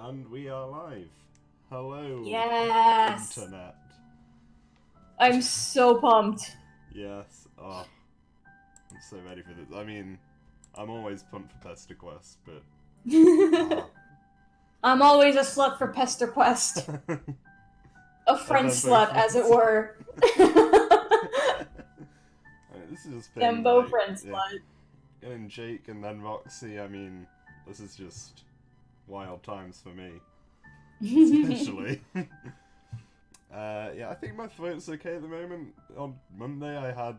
And we are live. Hello, yes! Internet. I'm so pumped. Yes, oh, I'm so ready for this. I mean, I'm always pumped for Pesterquest, but... I'm always a slut for Pesterquest. A friend slut, as it were. I mean, this is just been, Dembo like, friend slut. Getting Jake and then Roxy, I mean, this is just wild times for me. Especially. Yeah, I think my throat's okay at the moment. On Monday I had,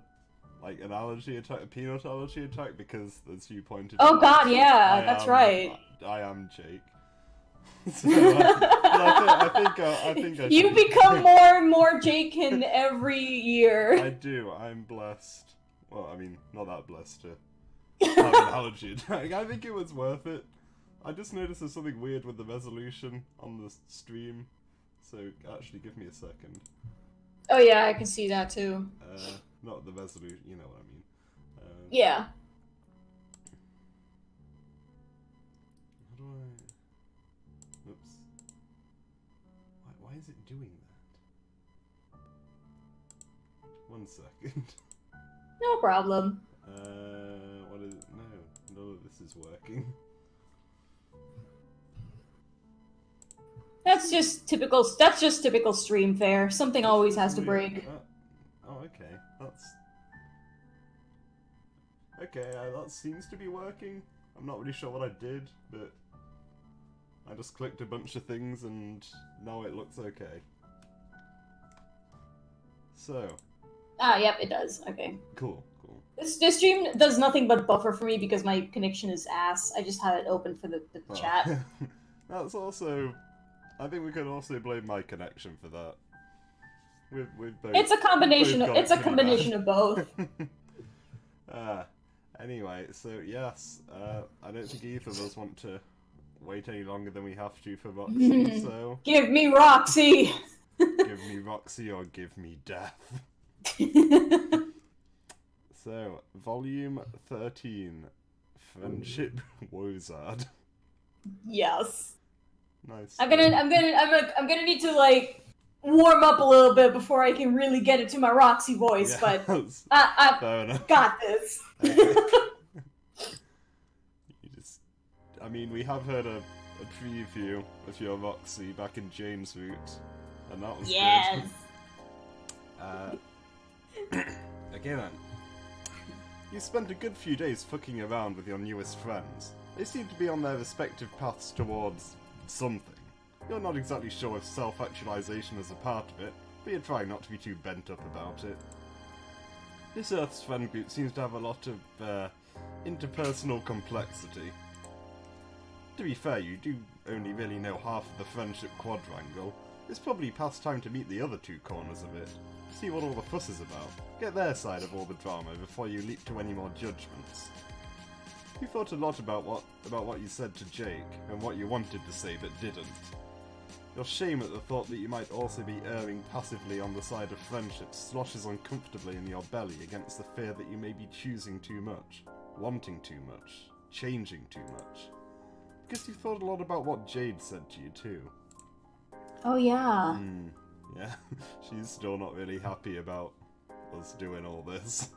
like, an allergy attack, a peanut allergy attack, because, as you pointed out... Oh god, yeah, that's right. I am Jake. So, I think I You should... become more and more Jaken every year. I do, I'm blessed. Well, I mean, not that blessed to have an allergy attack. I think it was worth it. I just noticed there's something weird with the resolution on the stream. So, actually, give me a second. Oh yeah, I can see that too. Not the resolution, you know what I mean. Yeah. How do I... Oops. Why is it doing that? 1 second. No problem. What is it? No, none of this is working. That's just typical stream fare. Something always has to break. Oh, okay. That's... Okay, that seems to be working. I'm not really sure what I did, but... I just clicked a bunch of things and now it looks okay. So... Ah, yep, it does. Okay. Cool. This stream does nothing but buffer for me because my connection is ass. I just had it open for the chat. That's also... I think we could also blame my connection for that. We've both, it's a combination of both. Anyway, so yes, I don't think either of us want to wait any longer than we have to for Roxy, so... Give me Roxy! Give me Roxy or give me death. So, volume 13, Friendship Wozard. Yes. Nice. I'm gonna need to like warm up a little bit before I can really get into my Roxy voice, Yes. but Fair enough. got this. I mean, we have heard a preview of your Roxy back in Jane's Route, and that was yes. good. Okay then. You spent a good few days fucking around with your newest friends. They seem to be on their respective paths towards something. You're not exactly sure if self-actualization is a part of it, but you're trying not to be too bent up about it. This Earth's friend group seems to have a lot of, interpersonal complexity. To be fair, you do only really know half of the friendship quadrangle. It's probably past time to meet the other two corners of it. See what all the fuss is about. Get their side of all the drama before you leap to any more judgments. You thought a lot about what you said to Jake, and what you wanted to say but didn't. Your shame at the thought that you might also be erring passively on the side of friendship sloshes uncomfortably in your belly against the fear that you may be choosing too much, wanting too much, changing too much. Because you thought a lot about what Jade said to you too. Oh yeah. Yeah, she's still not really happy about us doing all this.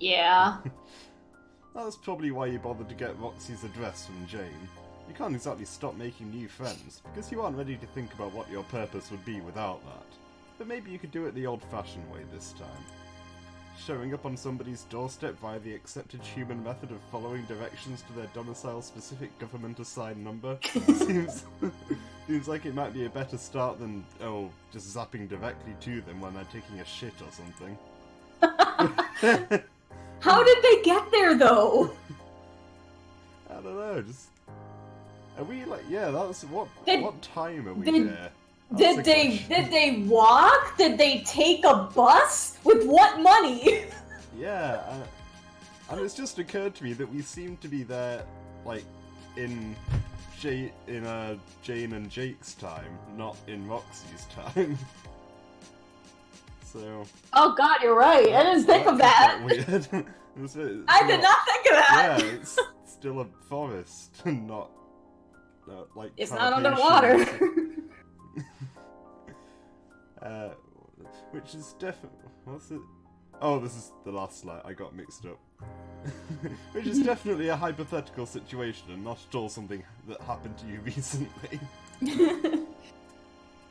Yeah. That's probably why you bothered to get Roxy's address from Jane. You can't exactly stop making new friends, because you aren't ready to think about what your purpose would be without that. But maybe you could do it the old-fashioned way this time. Showing up on somebody's doorstep via the accepted human method of following directions to their domicile-specific government-assigned number seems like it might be a better start than, just zapping directly to them when they're taking a shit or something. How did they get there, though? I don't know, just... Are we, like, yeah, that's... What time are we there? Did they walk? Did they take a bus? With what money? Yeah, and it's just occurred to me that we seem to be there, like, in Jane and Jake's time, not in Roxy's time. So... Oh god, you're right. I didn't think of that. Weird. I did not think of that. Yeah, it's still a forest, not like It's not connotation. underwater. Which is definitely... What's it? Oh, this is the last slide. I got mixed up. Which is definitely a hypothetical situation and not at all something that happened to you recently.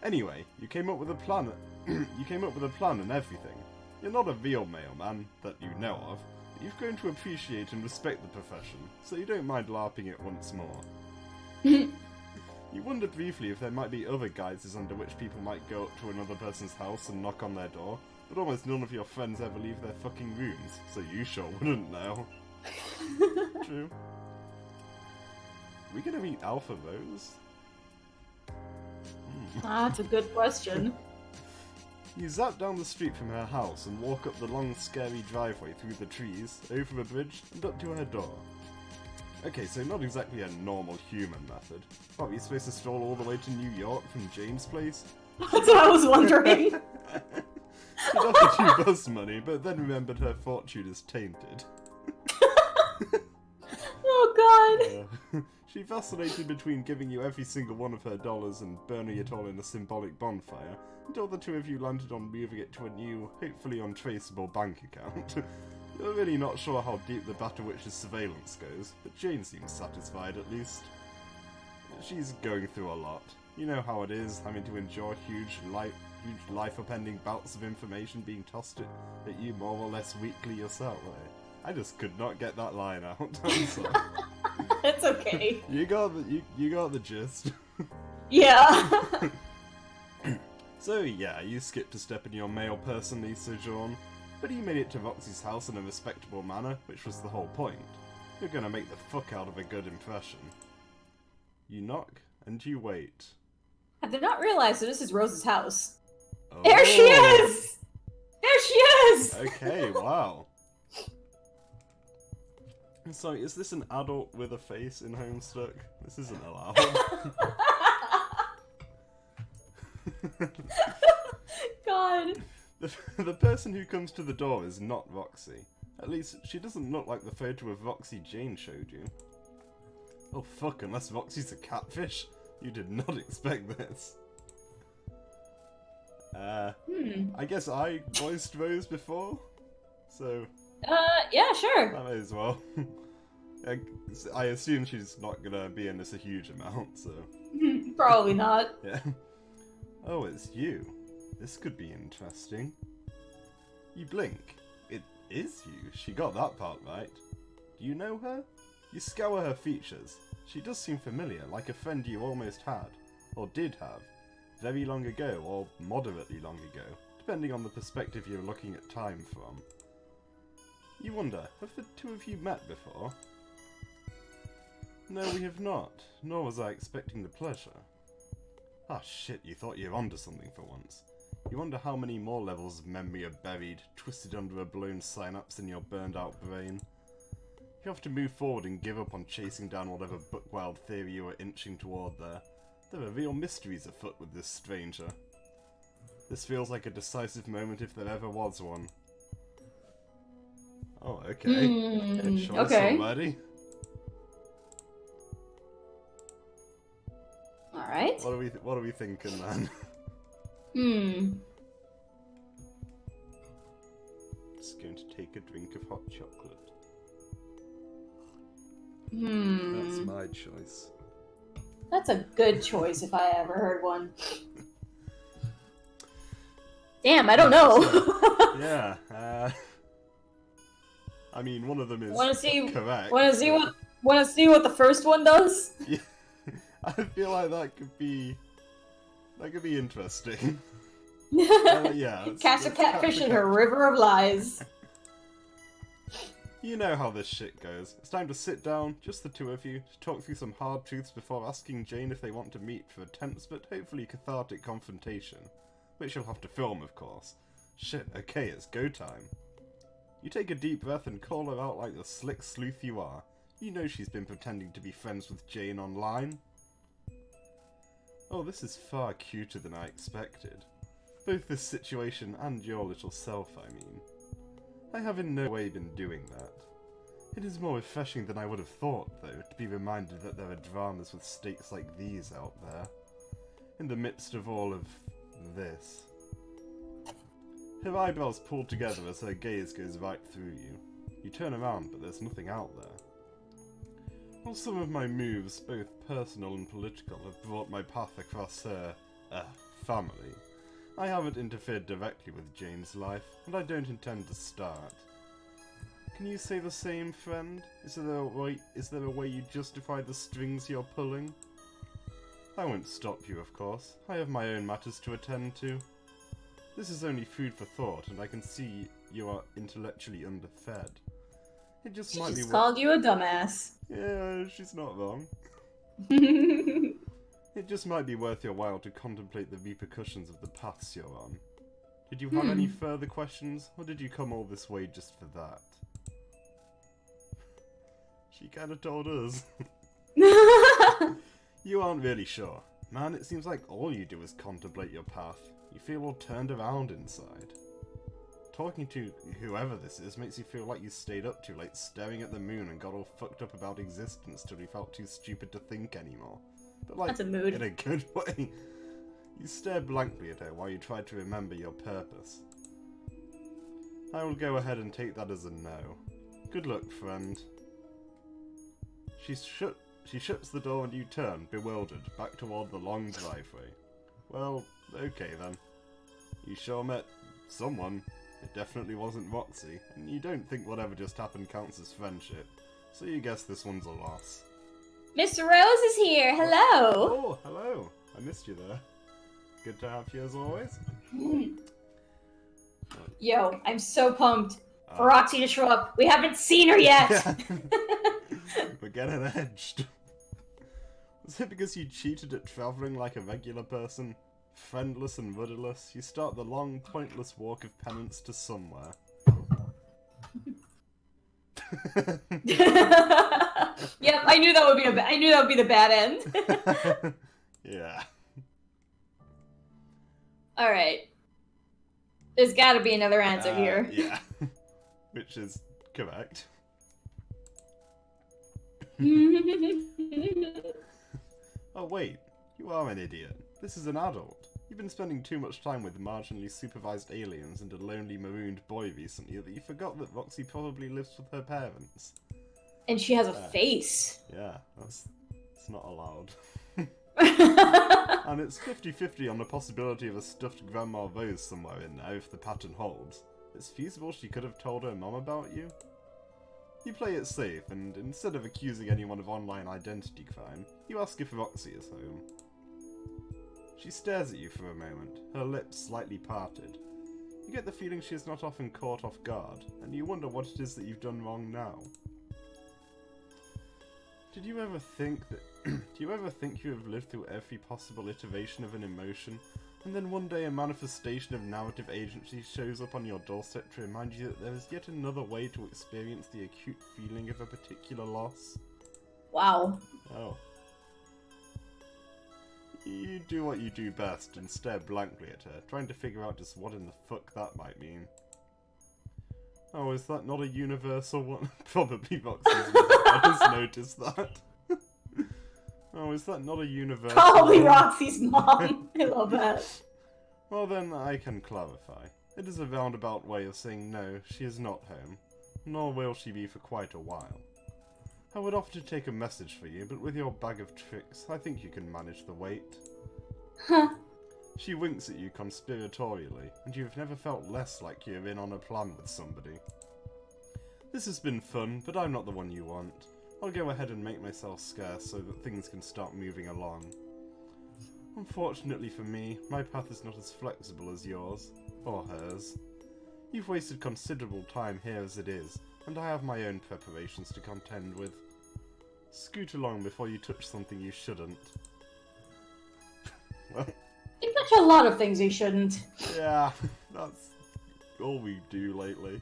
Anyway, you came up with a plan. You came up with a plan and everything. You're not a real mailman that you know of, but you've grown to appreciate and respect the profession, so you don't mind LARPing it once more. You wondered briefly if there might be other guises under which people might go up to another person's house and knock on their door, but almost none of your friends ever leave their fucking rooms, so you sure wouldn't know. True. Are we gonna meet Alpha Rose? That's a good question. You zap down the street from her house and walk up the long, scary driveway through the trees, over a bridge, and up to her door. Okay, so not exactly a normal human method. What, are you supposed to stroll all the way to New York from Jane's place? That's what I was wondering. She'd offered you bus money, but then remembered her fortune is tainted. Oh god. She vacillated between giving you every single one of her dollars and burning it all in a symbolic bonfire, until the two of you landed on moving it to a new, hopefully untraceable bank account. You're really not sure how deep the Battle Witch's surveillance goes, but Jane seems satisfied at least. She's going through a lot. You know how it is, having to endure huge life-upending bouts of information being tossed at you more or less weekly yourself. I just could not get that line out. I'm sorry. It's okay. You got the gist. Yeah. So yeah, you skipped a step in your mail personally sojourn, but you made it to Roxy's house in a respectable manner, which was the whole point. You're gonna make the fuck out of a good impression. You knock, and you wait. I did not realize that this is Rose's house. Oh. There she is! There she is! Okay, wow. Sorry, is this an adult with a face in Homestuck? This isn't allowed. God. The person who comes to the door is not Roxy. At least, she doesn't look like the photo of Roxy Jane showed you. Oh fuck, unless Roxy's a catfish? You did not expect this. I guess I voiced Rose before? So... yeah, sure. I may as well. I assume she's not gonna be in this a huge amount, so... Probably not. Yeah. Oh, it's you. This could be interesting. You blink. It is you. She got that part right. Do you know her? You scour her features. She does seem familiar, like a friend you almost had, or did have, very long ago, or moderately long ago, depending on the perspective you're looking at time from. You wonder, have the two of you met before? No, we have not, nor was I expecting the pleasure. Ah shit, you thought you were onto something for once. You wonder how many more levels of memory are buried, twisted under a blown synapse in your burned out brain. You have to move forward and give up on chasing down whatever book-wild theory you were inching toward there. There are real mysteries afoot with this stranger. This feels like a decisive moment if there ever was one. Oh, okay. Good choice already. Alright. What are we thinking then? Just going to take a drink of hot chocolate. That's my choice. That's a good choice if I ever heard one. Damn, I don't know. Yeah. I mean, one of them is correct. Wanna see what the first one does? Yeah. I feel like that could be interesting. Yeah. Catch a catfish in her river of lies. You know how this shit goes. It's time to sit down, just the two of you, to talk through some hard truths before asking Jane if they want to meet for a tense but hopefully cathartic confrontation. Which you'll have to film, of course. Shit, okay, it's go time. You take a deep breath and call her out like the slick sleuth you are. You know she's been pretending to be friends with Jane online. Oh, this is far cuter than I expected. Both this situation and your little self, I mean. I have in no way been doing that. It is more refreshing than I would have thought, though, to be reminded that there are dramas with stakes like these out there. In the midst of all of this. Her eyebrows pull together as her gaze goes right through you. You turn around, but there's nothing out there. While some of my moves, both personal and political, have brought my path across her, family, I haven't interfered directly with Jane's life, and I don't intend to start. Can you say the same, friend? Is there a way you justify the strings you're pulling? I won't stop you, of course. I have my own matters to attend to. This is only food for thought, and I can see you are intellectually underfed. It just might be. She just called you a dumbass. Yeah, she's not wrong. It just might be worth your while to contemplate the repercussions of the paths you're on. Did you have any further questions, or did you come all this way just for that? She kinda told us. You aren't really sure. Man, it seems like all you do is contemplate your path. You feel all turned around inside. Talking to whoever this is makes you feel like you stayed up too late staring at the moon and got all fucked up about existence till you felt too stupid to think anymore. But like, that's a mood. In a good way. You stare blankly at her while you try to remember your purpose. I will go ahead and take that as a no. Good luck, friend. She shuts the door and you turn, bewildered, back toward the long driveway. Well, okay then. You sure met someone. It definitely wasn't Roxy, and you don't think whatever just happened counts as friendship, so you guess this one's a loss. Mr. Rose is here, hello! Oh, hello! I missed you there. Good to have you as always. Yo, I'm so pumped for Roxy to show up. We haven't seen her yet! We're getting edged. Was it because you cheated at travelling like a regular person? Friendless and rudderless, you start the long, pointless walk of penance to somewhere. Yep, I knew that would be the bad end. Yeah. Alright. There's gotta be another answer here. Yeah. Which is correct. Oh wait, you are an idiot. This is an adult. You've been spending too much time with marginally supervised aliens and a lonely marooned boy recently that you forgot that Roxy probably lives with her parents. And she has a face. Yeah, it's not allowed. And it's 50-50 on the possibility of a stuffed Grandma Rose somewhere in there if the pattern holds. It's feasible she could have told her mom about you. You play it safe, and instead of accusing anyone of online identity crime, you ask if Roxy is home. She stares at you for a moment, her lips slightly parted. You get the feeling she is not often caught off guard, and you wonder what it is that you've done wrong now. Did you ever think that... do you ever think you have lived through every possible iteration of an emotion, and then one day a manifestation of narrative agency shows up on your doorstep to remind you that there is yet another way to experience the acute feeling of a particular loss? Wow. Oh. You do what you do best and stare blankly at her, trying to figure out just what in the fuck that might mean. Oh, is that not a universal one? Probably Roxy's mother. I just noticed that. Oh, is that not a universal Probably one? Roxy's mom. I love that. Well then, I can clarify. It is a roundabout way of saying no, she is not home. Nor will she be for quite a while. I would offer to take a message for you, but with your bag of tricks, I think you can manage the wait. Huh. She winks at you conspiratorially, and you've never felt less like you're in on a plan with somebody. This has been fun, but I'm not the one you want. I'll go ahead and make myself scarce so that things can start moving along. Unfortunately for me, my path is not as flexible as yours, or hers. You've wasted considerable time here as it is, and I have my own preparations to contend with. Scoot along before you touch something you shouldn't. Well... You touch a lot of things you shouldn't. Yeah, that's all we do lately.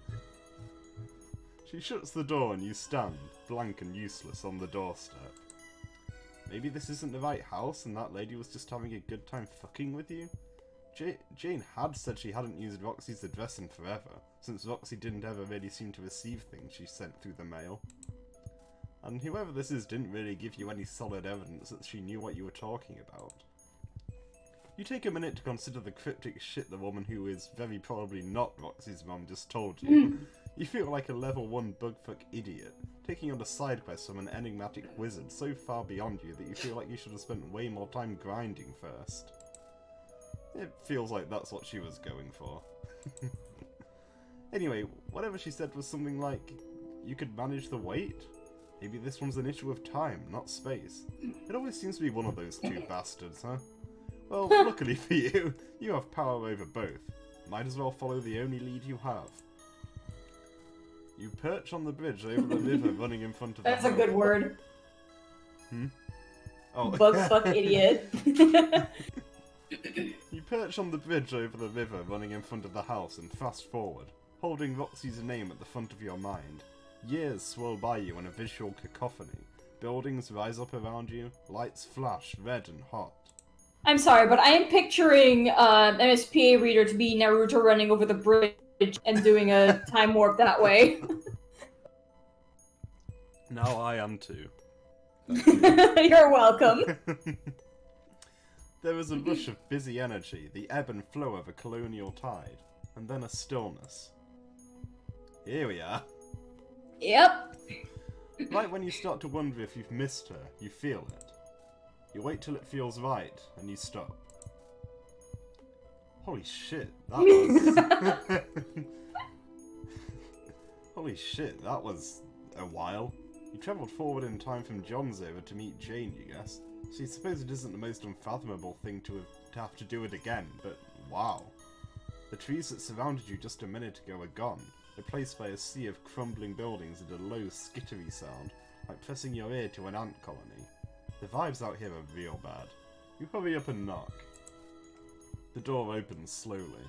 She shuts the door and you stand, blank and useless, on the doorstep. Maybe this isn't the right house and that lady was just having a good time fucking with you? Jane had said she hadn't used Roxy's address in forever, since Roxy didn't ever really seem to receive things she sent through the mail. And whoever this is didn't really give you any solid evidence that she knew what you were talking about. You take a minute to consider the cryptic shit the woman who is very probably not Roxy's mom just told you. You feel like a level 1 bugfuck idiot, taking on a side quest from an enigmatic wizard so far beyond you that you feel like you should have spent way more time grinding first. It feels like that's what she was going for. Anyway, whatever she said was something like, you could manage the wait? Maybe this one's an issue of time, not space. It always seems to be one of those two bastards, huh? Well, luckily for you, you have power over both. Might as well follow the only lead you have. You perch on the bridge over the river running in front of the house. That's a good word. Oh. Bugfuck idiot. You perch on the bridge over the river running in front of the house and fast forward, holding Roxy's name at the front of your mind. Years swirl by you in a visual cacophony. Buildings rise up around you, lights flash red and hot. I'm sorry, but I am picturing MSPA reader to be Naruto running over the bridge and doing a time warp that way. Now I am too. You're welcome. There is a rush of busy energy, the ebb and flow of a colonial tide, and then a stillness. Here we are. Yep. Right when you start to wonder if you've missed her, you feel it. You wait till it feels right, and you stop. Holy shit, that was... Holy shit, that was a while. You travelled forward in time from John's era to meet Jane, you guess. So you suppose it isn't the most unfathomable thing to have to do it again, but wow. The trees that surrounded you just a minute ago are gone, replaced by a sea of crumbling buildings and a low, skittery sound, like pressing your ear to an ant colony. The vibes out here are real bad. You hurry up and knock. The door opens slowly.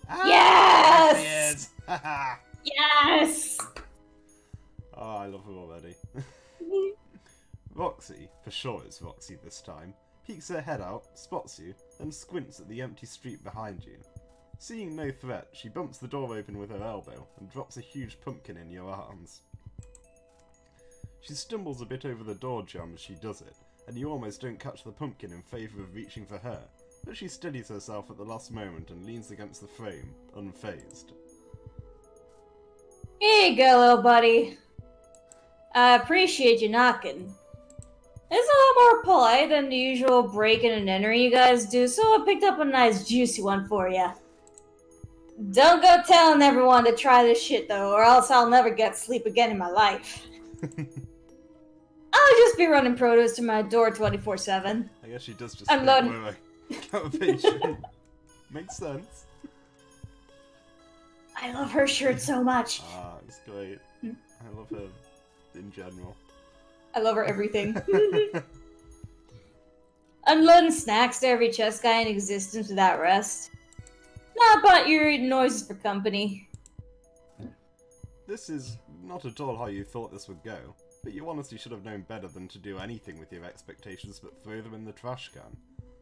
Yes! Ah, Yes! oh, I love her already. Roxy, for sure it's Roxy this time, peeks her head out, spots you, then squints at the empty street behind you. Seeing no threat, she bumps the door open with her elbow and drops a huge pumpkin in your arms. She stumbles a bit over the door jamb as she does it, and you almost don't catch the pumpkin in favour of reaching for her, but she steadies herself at the last moment and leans against the frame, unfazed. Here you go, little buddy. I appreciate you knocking. It's a lot more polite than the usual breaking and entering you guys do, so I picked up a nice juicy one for you. Don't go telling everyone to try this shit though, or else I'll never get sleep again in my life. I'll just be running produce to my door 24/7. I guess she does just Unload. Got a patient. Makes sense. I love her shirt so much. Ah, it's great. I love her in general. I love her everything. Unloading snacks to every chest guy in existence without rest. Nah, but you're eating noises for company. This is not at all how you thought this would go, but you honestly should have known better than to do anything with your expectations but throw them in the trash can.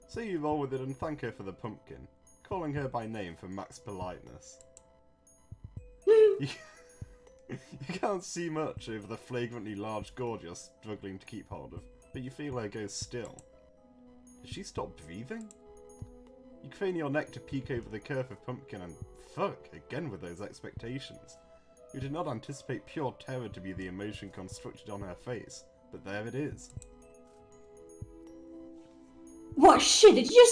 So you roll with it and thank her for the pumpkin, calling her by name for max politeness. You can't see much over the flagrantly large gourd you're struggling to keep hold of, but you feel her go still. Did she stop breathing? You crane your neck to peek over the curve of pumpkin and fuck, again with those expectations. You did not anticipate pure terror to be the emotion constructed on her face, but there it is. What shit did you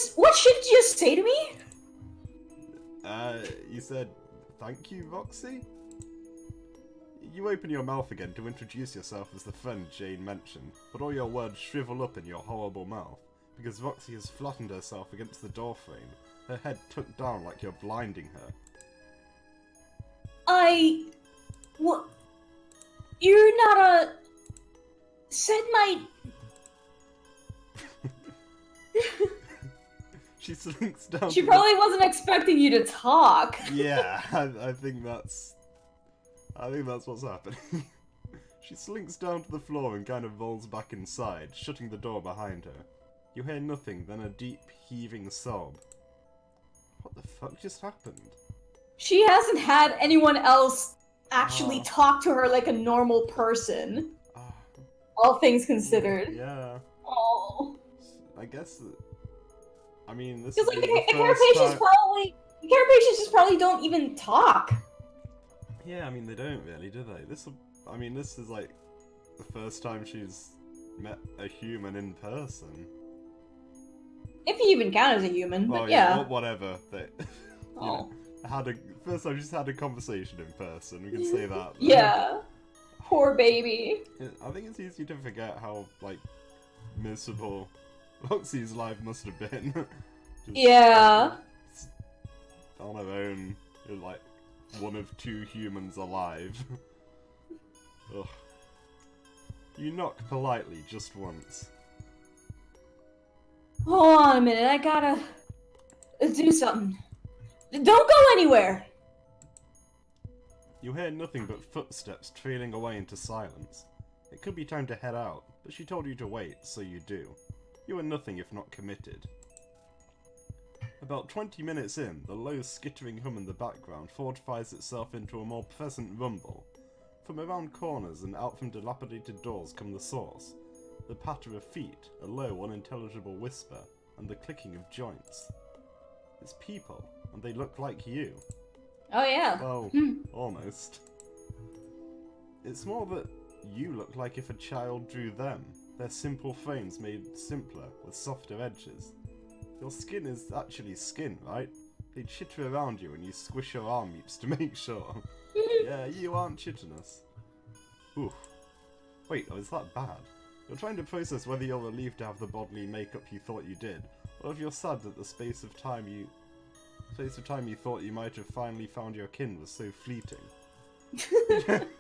just say to me? You said, thank you, Roxy? You open your mouth again to introduce yourself as the friend Jane mentioned, but all your words shrivel up in your horrible mouth, because Roxy has flattened herself against the doorframe, her head tucked down like you're blinding her. What? You're not a... Said my... She slinks down. She probably wasn't expecting you to talk. Yeah, I think that's what's happening. She slinks down to the floor and kind of rolls back inside, shutting the door behind her. You hear nothing, then a deep, heaving sob, What the fuck just happened? She hasn't had anyone else actually talk to her like a normal person. All things considered. Yeah. Oh. I guess. I mean, this Because is like the the care first patients time. just probably don't even talk. Yeah, I mean they don't really, do they? This is like the first time she's met a human in person. If you even count as a human, Well, but yeah. whatever. They, first time she's had a conversation in person. We can say that. Yeah. Poor baby. I think it's easy to forget how like miserable Roxy's life must have been. Yeah. On her own, like one of two humans alive. Ugh. You knock politely just once. Hold on a minute, I gotta do something. Don't go anywhere! You hear nothing but footsteps trailing away into silence. It could be time to head out, but she told you to wait, so you do. You are nothing if not committed. About 20 minutes in, the low skittering hum in the background fortifies itself into a more pleasant rumble. From around corners and out from dilapidated doors come the source. The patter of feet, a low, unintelligible whisper, and the clicking of joints. It's people, and they look like you. Oh yeah. Well, almost. It's more that you look like if a child drew them. Their simple frames made simpler, with softer edges. Your skin is actually skin, right? They chitter around you and you squish your arm meats to make sure. Yeah, you aren't chitinous. Oof. Wait, is that bad? You're trying to process whether you're relieved to have the bodily makeup you thought you did, or if you're sad that the space of time you thought you might have finally found your kin was so fleeting.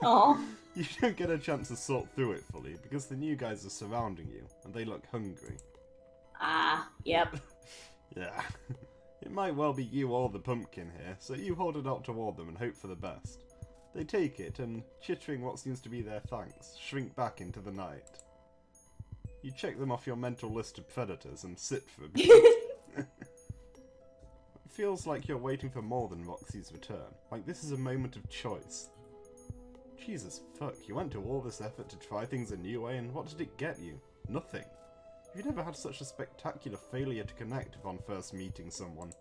Aww. You don't get a chance to sort through it fully, because the new guys are surrounding you, and they look hungry. Ah, yep. Yeah. It might well be you or the pumpkin here, so you hold it out toward them and hope for the best. They take it, and, chittering what seems to be their thanks, shrink back into the night. You check them off your mental list of predators and sit for a bit. It feels like you're waiting for more than Roxy's return, like this is a moment of choice. Jesus fuck, you went to all this effort to try things a new way, and what did it get you? Nothing. You've never had such a spectacular failure to connect upon first meeting someone.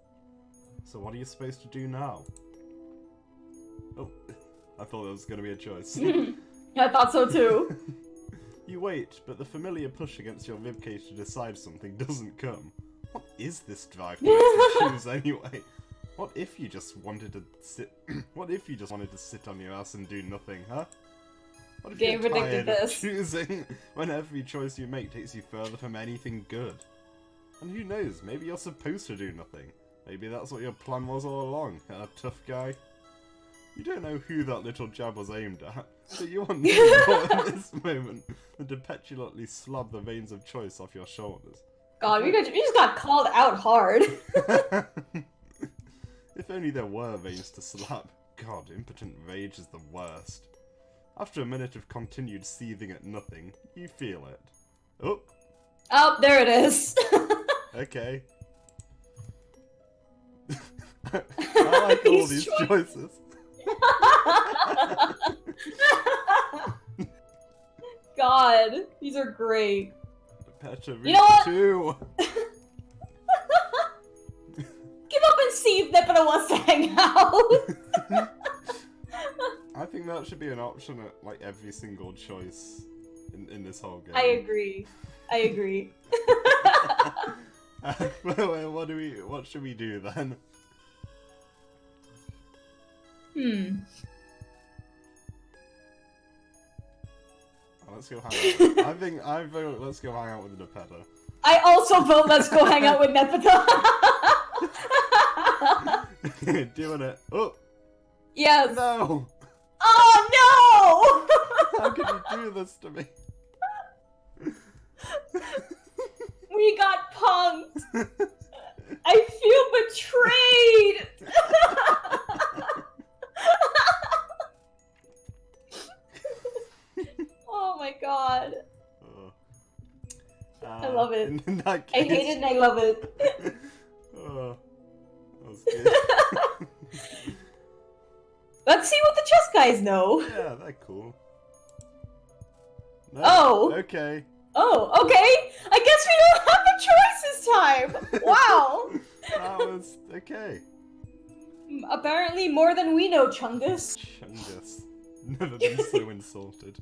So what are you supposed to do now? Oh, I thought there was going to be a choice. I thought so too. You wait, but the familiar push against your ribcage to decide something doesn't come. What is this drive to choose anyway? What if you just wanted to sit? What if you just wanted to sit on your ass and do nothing, huh? What if Game you're predicted tired of this. choosing when every choice you make takes you further from anything good? And who knows? Maybe you're supposed to do nothing. Maybe that's what your plan was all along, tough guy. You don't know who that little jab was aimed at, but you want nothing more in this moment than to petulantly slab the veins of choice off your shoulders. God, you just got called out hard. If only there were veins to slap. God, impotent rage is the worst. After a minute of continued seething at nothing, you feel it. Oh! Oh, there it is. Okay. I like all these choices. God, these are great. Petra, You know what? too. Give up and see if Nepeta wants to hang out. I think that should be an option at like every single choice in this whole game. I agree. I agree. What should we do then? Oh, let's go hang out. I vote let's go hang out with Nepeta. I also vote let's go hang out with Nepeta. Doing it. Oh! Yes. No! Oh no! How could you do this to me? We got punked. I feel betrayed. Oh my god. I love it. In that case, I hate it and I love it. that was Let's see what the chess guys know. Yeah, they're cool. No, Oh. Okay. Oh, okay. I guess we don't have a choice this time. Wow. That was okay. Apparently more than we know, Chungus. Chungus. Never been so insulted.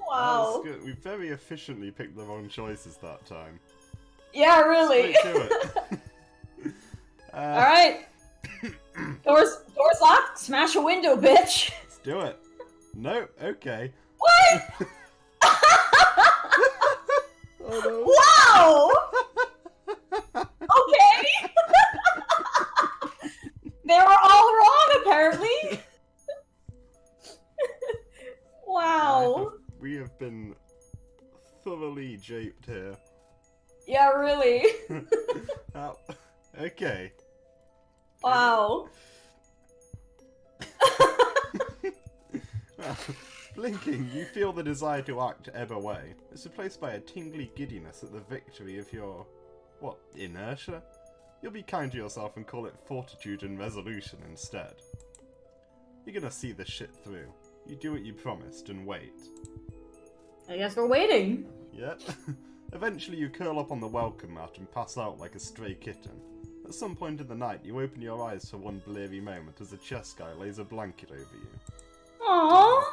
Wow. That's good. We very efficiently picked the wrong choices that time. Yeah, really. Straight to it. Alright. Doors locked. Smash a window, bitch. Let's do it. No, okay. What? Oh Wow! Okay. They were all wrong, apparently. Wow. We have been thoroughly japed here. Yeah, really. Oh, okay. Wow. Well, blinking, you feel the desire to act ebb away. It's replaced by a tingly giddiness at the victory of your... what, inertia? You'll be kind to yourself and call it fortitude and resolution instead. You're gonna see this shit through. You do what you promised and wait. I guess we're waiting. Yep. Eventually you curl up on the welcome mat and pass out like a stray kitten. At some point in the night, you open your eyes for one bleary moment as a chess guy lays a blanket over you. Aww.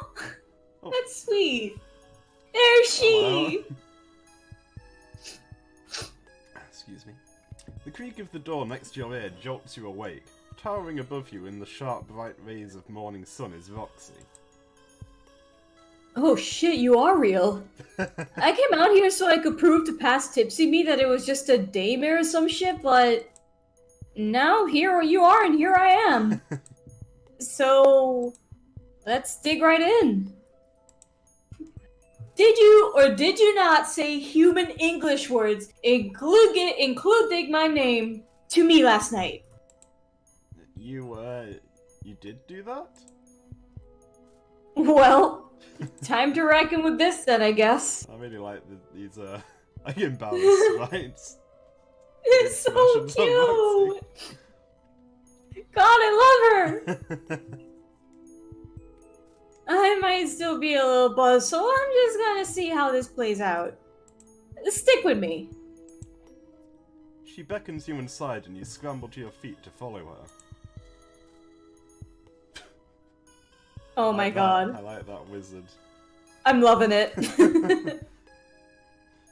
Oh. That's sweet. There's she. Excuse me. The creak of the door next to your ear jolts you awake. Towering above you in the sharp, bright rays of morning sun is Roxy. Oh shit, you are real. I came out here so I could prove to past Tipsy me that it was just a daymare or some shit, but now here you are and here I am. So let's dig right in. Did you or did you not say human English words, including my name, to me last night? You did do that? Well, time to reckon with this then, I guess. I really like these, I get embarrassed, right? It's so cute! God, I love her! I might still be a little buzzed, so I'm just gonna see how this plays out. Stick with me. She beckons you inside and you scramble to your feet to follow her. Oh my god. I like that wizard. I'm loving it.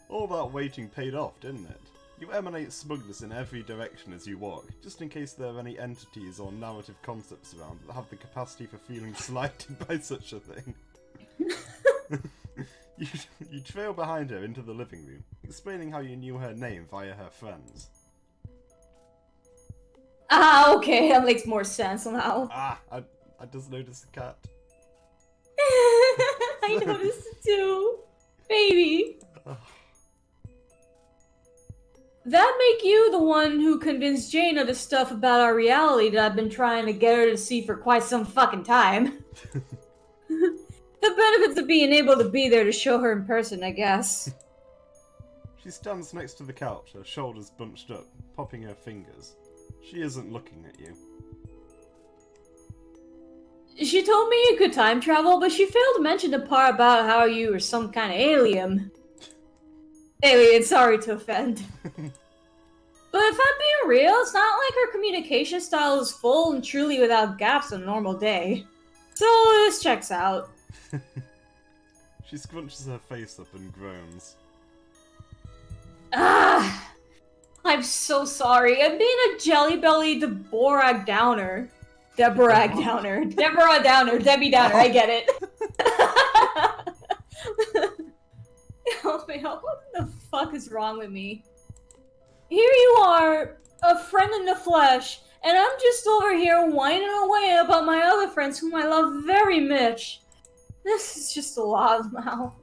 All that waiting paid off, didn't it? You emanate smugness in every direction as you walk, just in case there are any entities or narrative concepts around that have the capacity for feeling slighted by such a thing. You trail behind her into the living room, explaining how you knew her name via her friends. Ah, okay, that makes more sense now. Ah, I just noticed the cat. I noticed it too. Baby. That make you the one who convinced Jane of the stuff about our reality that I've been trying to get her to see for quite some fucking time. The benefits of being able to be there to show her in person, I guess. She stands next to the couch, her shoulders bunched up, popping her fingers. She isn't looking at you. She told me you could time travel, but she failed to mention the part about how you were some kind of alien. Alien, sorry to offend. But if I'm being real, it's not like her communication style is full and truly without gaps on a normal day. So this checks out. She scrunches her face up and groans. Ah, I'm so sorry. I'm being a jelly-belly Deborah Downer. Deborah Downer. Deborah Downer. Debbie Downer. I get it. Oh my god, what the fuck is wrong with me? Here you are, a friend in the flesh, and I'm just over here whining away about my other friends whom I love very much. This is just a lot now.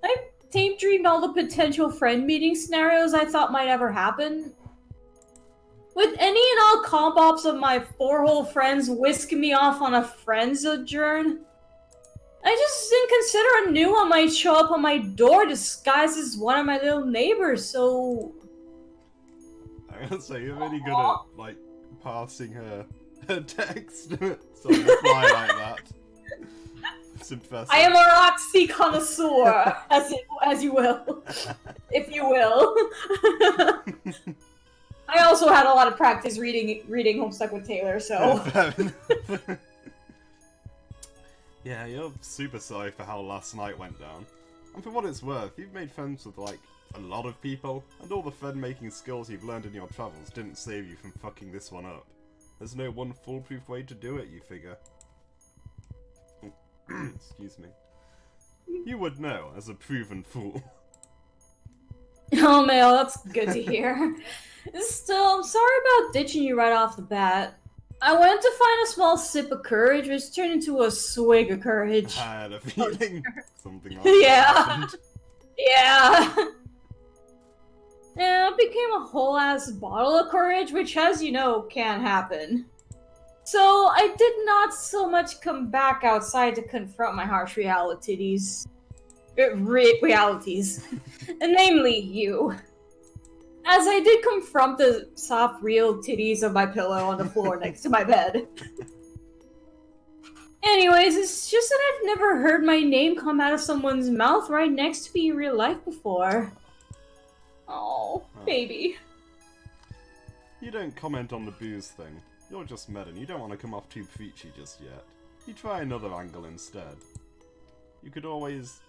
I tape dreamed all the potential friend meeting scenarios I thought might ever happen. With any and all comp ops of my 4-hole friends whisking me off on a friend sojourn. I just didn't consider a new one might show up on my door disguised as one of my little neighbors, so... So you're really good at, like, passing her text on the fly like that. It's impressive. I am a Roxy connoisseur, as you will, if you will. I also had a lot of practice reading Homestuck with Taylor, so. Fair enough. Yeah, you're super sorry for how last night went down. And for what it's worth, you've made friends with, like, a lot of people, and all the friend-making skills you've learned in your travels didn't save you from fucking this one up. There's no one foolproof way to do it, you figure. Excuse me. You would know, as a proven fool. Oh, Mail, that's good to hear. Still, I'm sorry about ditching you right off the bat. I went to find a small sip of courage, which turned into a swig of courage. I had a feeling something like Yeah. that happened. Yeah. Yeah, it became a whole-ass bottle of courage, which, as you know, can happen. So, I did not so much come back outside to confront my harsh realities. Realities. Namely, you. As I did confront the soft, real titties of my pillow on the floor next to my bed. Anyways, it's just that I've never heard my name come out of someone's mouth right next to me in real life before. Oh, baby. You don't comment on the booze thing. You're just mad and you don't want to come off too preachy just yet. You try another angle instead. You could always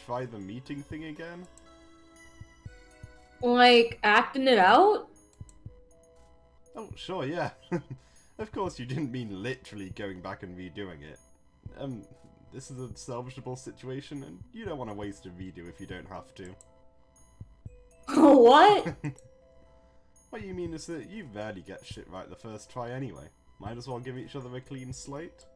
try the meeting thing again. Like, acting it out? Oh, sure, yeah. Of course you didn't mean literally going back and redoing it. This is a salvageable situation, and you don't want to waste a redo if you don't have to. What? What you mean is that you rarely get shit right the first try anyway. Might as well give each other a clean slate.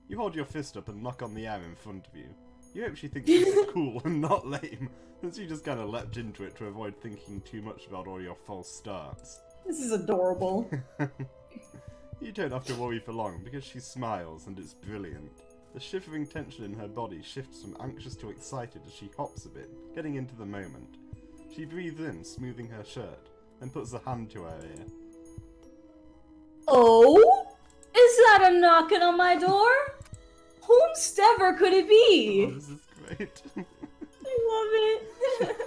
You hold your fist up and knock on the air in front of you. You hope she thinks this is cool and not lame, since you just kind of leapt into it to avoid thinking too much about all your false starts. This is adorable. You don't have to worry for long, because she smiles, and it's brilliant. The shivering tension in her body shifts from anxious to excited as she hops a bit, getting into the moment. She breathes in, smoothing her shirt, then puts a hand to her ear. Oh? Is that a knocking on my door? Whomstever could it be? Oh, this is great. I love it.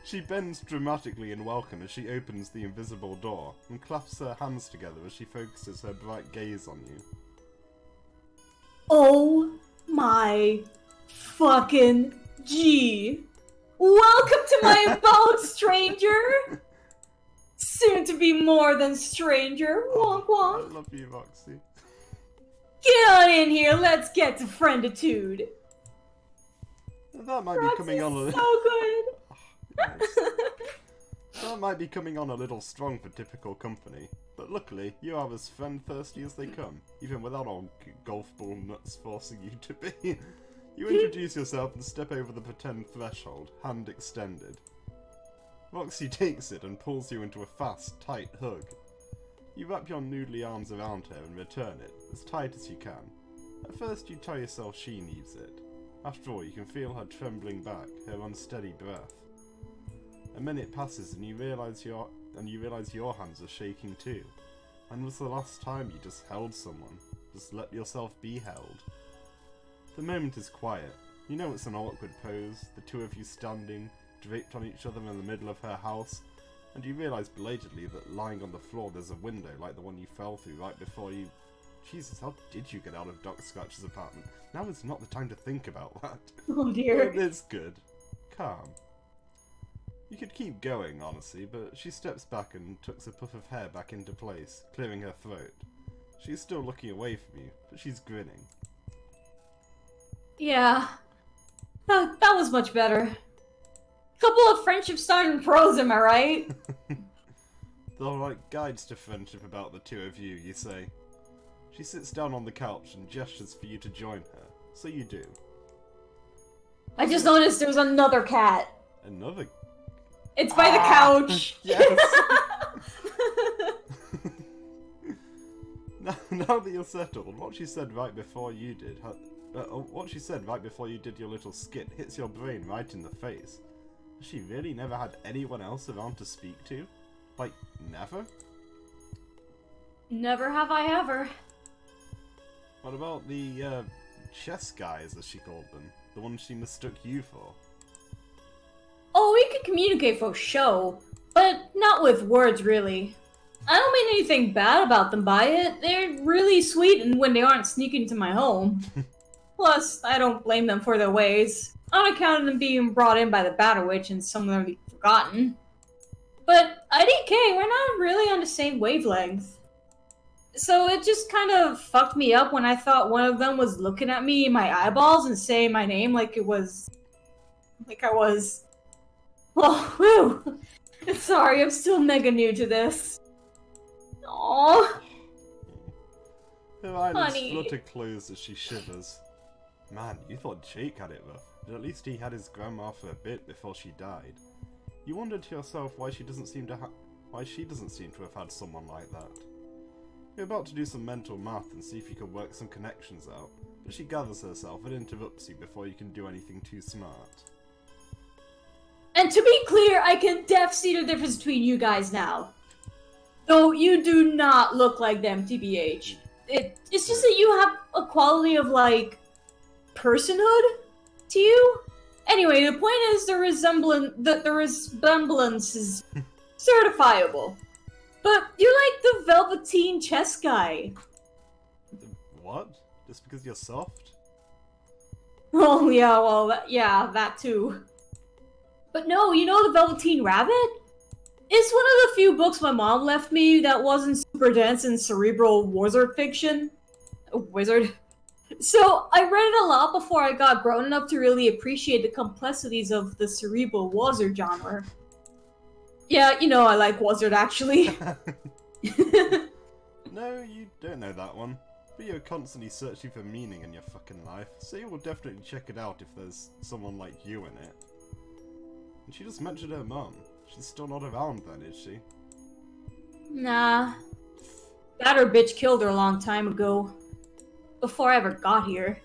She bends dramatically in welcome as she opens the invisible door, and claps her hands together as she focuses her bright gaze on you. Oh my fucking G. Welcome to my abode, stranger! Soon to be more than stranger. Wonk wonk. I love you, Roxy. Get on in here, let's get to frienditude. That might be coming on a little. So good. That might be coming on a little strong for typical company, but luckily you are as friend-thirsty as they come, even without all golf ball nuts forcing you to be. You introduce yourself and step over the pretend threshold, hand extended. Roxy takes it and pulls you into a fast, tight hug. You wrap your noodly arms around her and return it, as tight as you can. At first you tell yourself she needs it. After all, you can feel her trembling back, her unsteady breath. A minute passes and you realise your hands are shaking too. When was the last time you just held someone? Just let yourself be held? The moment is quiet. You know it's an awkward pose, the two of you standing, draped on each other in the middle of her house, and you realise belatedly that lying on the floor there's a window like the one you fell through right before you... Jesus, how did you get out of Doc Scratch's apartment? Now is not the time to think about that. Oh dear. But it's good. Calm. You could keep going, honestly, but she steps back and tucks a puff of hair back into place, clearing her throat. She's still looking away from you, but she's grinning. Yeah. That was much better. Couple of friendship starting pros, am I right? There are like guides to friendship about the two of you, you say. She sits down on the couch and gestures for you to join her, so you do. I just noticed there's another cat. Another... It's by the couch. Yes! now that you're settled, what she said right before you did your little skit hits your brain right in the face. Has she really never had anyone else around to speak to? Like, never? Never have I ever. What about the, chess guys, as she called them? The ones she mistook you for? Oh, we can communicate for show, but not with words, really. I don't mean anything bad about them by it. They're really sweet and when they aren't sneaking into my home. Plus, I don't blame them for their ways, on account of them being brought in by the Battle Witch and some of them be forgotten. But IDK, we're not really on the same wavelength. So it just kind of fucked me up when I thought one of them was looking at me in my eyeballs and saying my name like I was... Oh, whew! Sorry, I'm still mega new to this. Aww. Her eyelids Honey. flutter closed as she shivers. Man, you thought Jake had it rough, but at least he had his grandma for a bit before she died. You wondered to yourself why she doesn't seem to have had someone like that. You're about to do some mental math and see if you can work some connections out, but she gathers herself and interrupts you before you can do anything too smart. And to be clear, I can see the difference between you guys now. Though you do not look like them, TBH. It's just that you have a quality of, like, personhood to you. Anyway, the point is the resemblance is certifiable. But you're like the Velveteen chess guy. What? Just because you're soft? Oh yeah, well, that too. But no, you know the Velveteen Rabbit? It's one of the few books my mom left me that wasn't super dense and cerebral wizard fiction. Wizard. So, I read it a lot before I got grown enough to really appreciate the complexities of the cerebral wizard genre. Yeah, you know I like wizard, actually. No, you don't know that one. But you're constantly searching for meaning in your fucking life, so you will definitely check it out if there's someone like you in it. And she just mentioned her mum. She's still not around then, is she? Nah. That her bitch killed her a long time ago. Before I ever got here.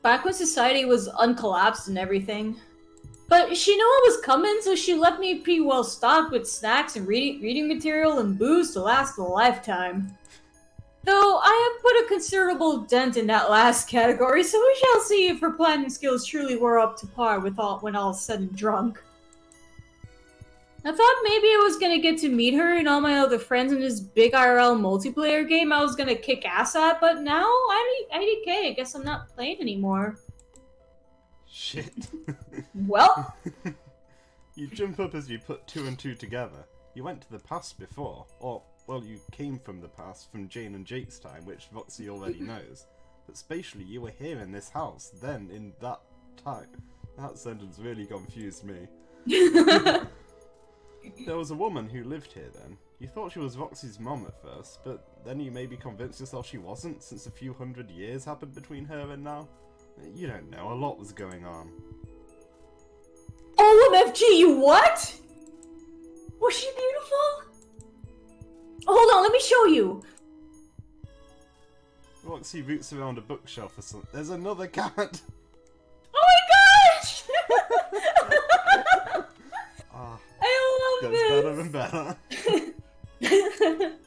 Back when society was uncollapsed and everything. But she knew I was coming, so she left me pretty well stocked with snacks and reading material and booze to last a lifetime. Though I have put a considerable dent in that last category, so we shall see if her planning skills truly were up to par with when all is said and drunk. I thought maybe I was gonna get to meet her and all my other friends in this big IRL multiplayer game I was gonna kick ass at, but now IDK, I guess I'm not playing anymore. Shit. Well? You jump up as you put two and two together. You went to the past before, or, well, you came from the past, from Jane and Jake's time, which Roxy already knows. But spatially, you were here in this house, then, in that time. That sentence really confused me. There was a woman who lived here then. You thought she was Roxy's mom at first, but then you maybe convinced yourself she wasn't, since a few hundred years happened between her and now. You don't know, a lot was going on. OMFG, you what? Was she beautiful? Hold on, let me show you. Roxy roots around a bookshelf or something. There's another cat! Oh my gosh! Ah, I love gets this! better and better.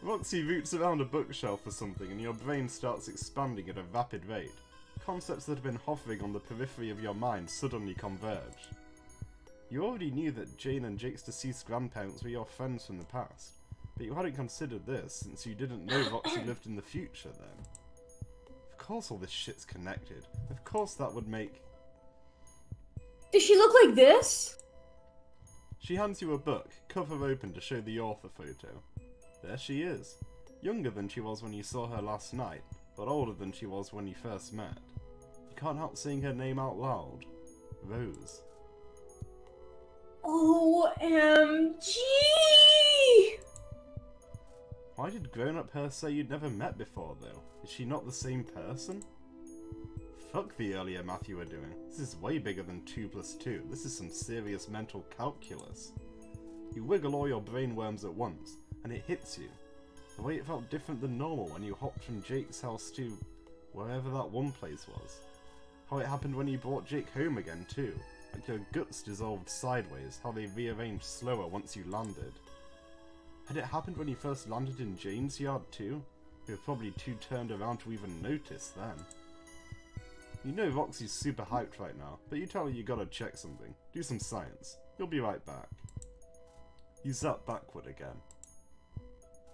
Roxy roots around a bookshelf or something and your brain starts expanding at a rapid rate. Concepts that have been hovering on the periphery of your mind suddenly converge. You already knew that Jane and Jake's deceased grandparents were your friends from the past, but you hadn't considered this since you didn't know Roxy lived in the future then. Of course all this shit's connected. Of course that would make... Does she look like this? She hands you a book, cover open to show the author photo. There she is. Younger than she was when you saw her last night, but older than she was when you first met. You can't help saying her name out loud. Rose. OMG! Why did grown-up her say you'd never met before, though? Is she not the same person? Fuck the earlier math you were doing. This is way bigger than 2 plus 2. This is some serious mental calculus. You wiggle all your brain worms at once, and it hits you. The way it felt different than normal when you hopped from Jake's house to wherever that one place was. How it happened when you brought Jake home again, too. Like your guts dissolved sideways, how they rearranged slower once you landed. Had it happened when you first landed in Jane's yard too? You were probably too turned around to even notice then. You know Roxy's super hyped right now, but you tell her you gotta check something. Do some science. You'll be right back. You zap backward again.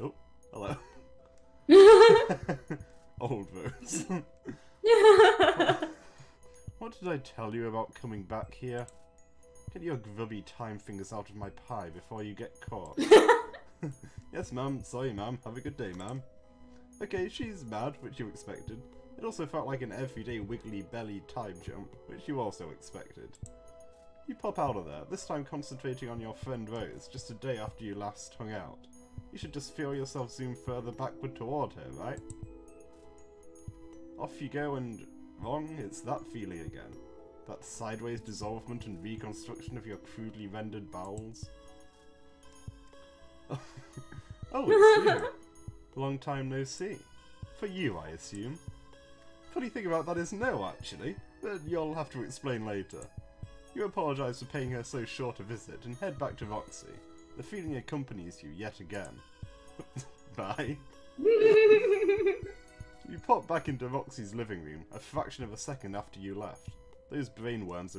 Oh, hello. Old Rose. What did I tell you about coming back here? Get your grubby time fingers out of my pie before you get caught. Yes, ma'am. Sorry, ma'am. Have a good day, ma'am. Okay, she's mad, which you expected. It also felt like an everyday wiggly belly time jump, which you also expected. You pop out of there, this time concentrating on your friend Rose, just a day after you last hung out. You should just feel yourself zoom further backward toward her, right? Off you go, and wrong, it's that feeling again. That sideways dissolvement and reconstruction of your crudely rendered bowels. Oh, it's you. Long time no see. For you, I assume. Funny thing about that is no, actually, but you'll have to explain later. You apologise for paying her so short a visit and head back to Roxy. The feeling accompanies you yet again. Bye. You pop back into Roxy's living room a fraction of a second after you left. Those brainworms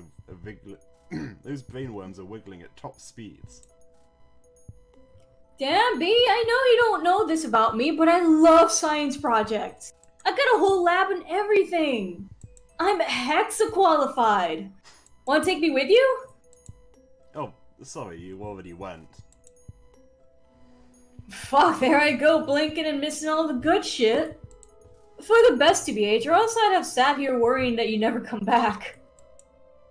are wiggling at top speeds. Damn, B, I know you don't know this about me, but I love science projects. I got a whole lab and everything. I'm hexa qualified. Want to take me with you? Oh, sorry, you already went. Fuck, there I go, blinking and missing all the good shit. For the best, TBH, or else I'd have sat here worrying that you never come back.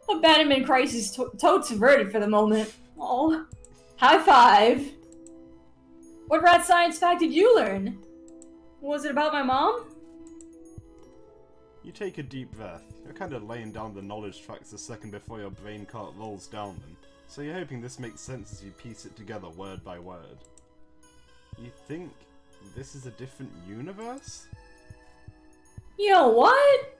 Abandonment crisis totes averted for the moment. Oh, high five. What rat science fact did you learn? Was it about my mom? You take a deep breath. You're kind of laying down the knowledge tracks a second before your brain cart rolls down them, so you're hoping this makes sense as you piece it together word by word. You think this is a different universe? You know what?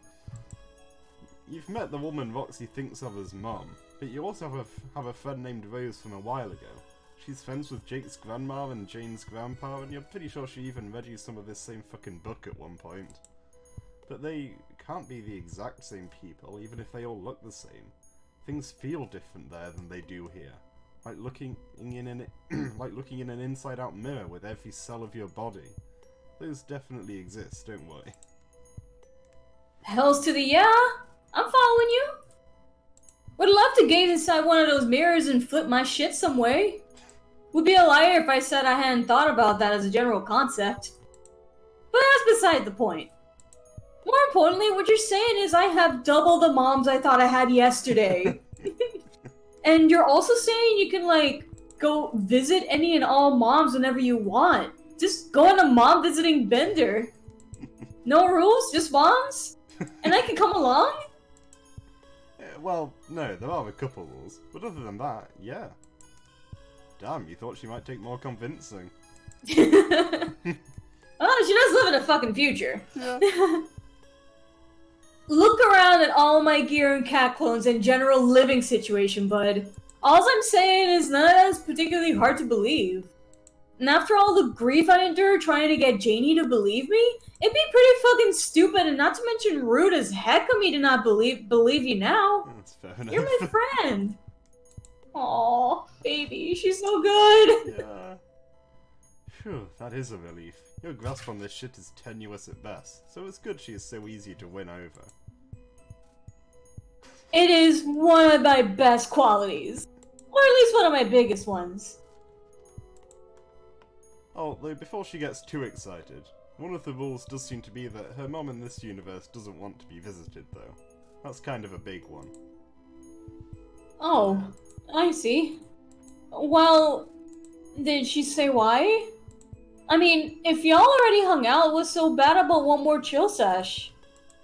You've met the woman Roxy thinks of as Mom, but you also have a friend named Rose from a while ago. She's friends with Jake's grandma and Jane's grandpa, and you're pretty sure she even read you some of this same fucking book at one point. But they can't be the exact same people, even if they all look the same. Things feel different there than they do here. Like looking in an inside-out mirror with every cell of your body. Those definitely exist, don't worry. Hells to the yeah! I'm following you. Would love to gaze inside one of those mirrors and flip my shit some way. Would be a liar if I said I hadn't thought about that as a general concept. But that's beside the point. More importantly, what you're saying is I have double the moms I thought I had yesterday. And you're also saying you can, like, go visit any and all moms whenever you want. Just go on a mom visiting bender. No rules, just moms? And I can come along? Well, no, there are a couple rules, but other than that, yeah. Damn, you thought she might take more convincing. Oh, she does live in a fucking future. Yeah. Look around at all my gear and cat clones and general living situation, bud. All I'm saying is none of that is particularly hard to believe. And after all the grief I endured trying to get Janie to believe me, it'd be pretty fucking stupid and not to mention rude as heck of me to not believe you now. That's fair enough. You're my friend. Aw, baby, she's so good. Yeah. Phew, that is a relief. Your grasp on this shit is tenuous at best, so it's good she is so easy to win over. It is one of my best qualities. Or at least one of my biggest ones. Oh, though before she gets too excited, one of the rules does seem to be that her mom in this universe doesn't want to be visited, though. That's kind of a big one. Oh, I see. Well, did she say why? I mean, if y'all already hung out, what's so bad about one more chill sesh?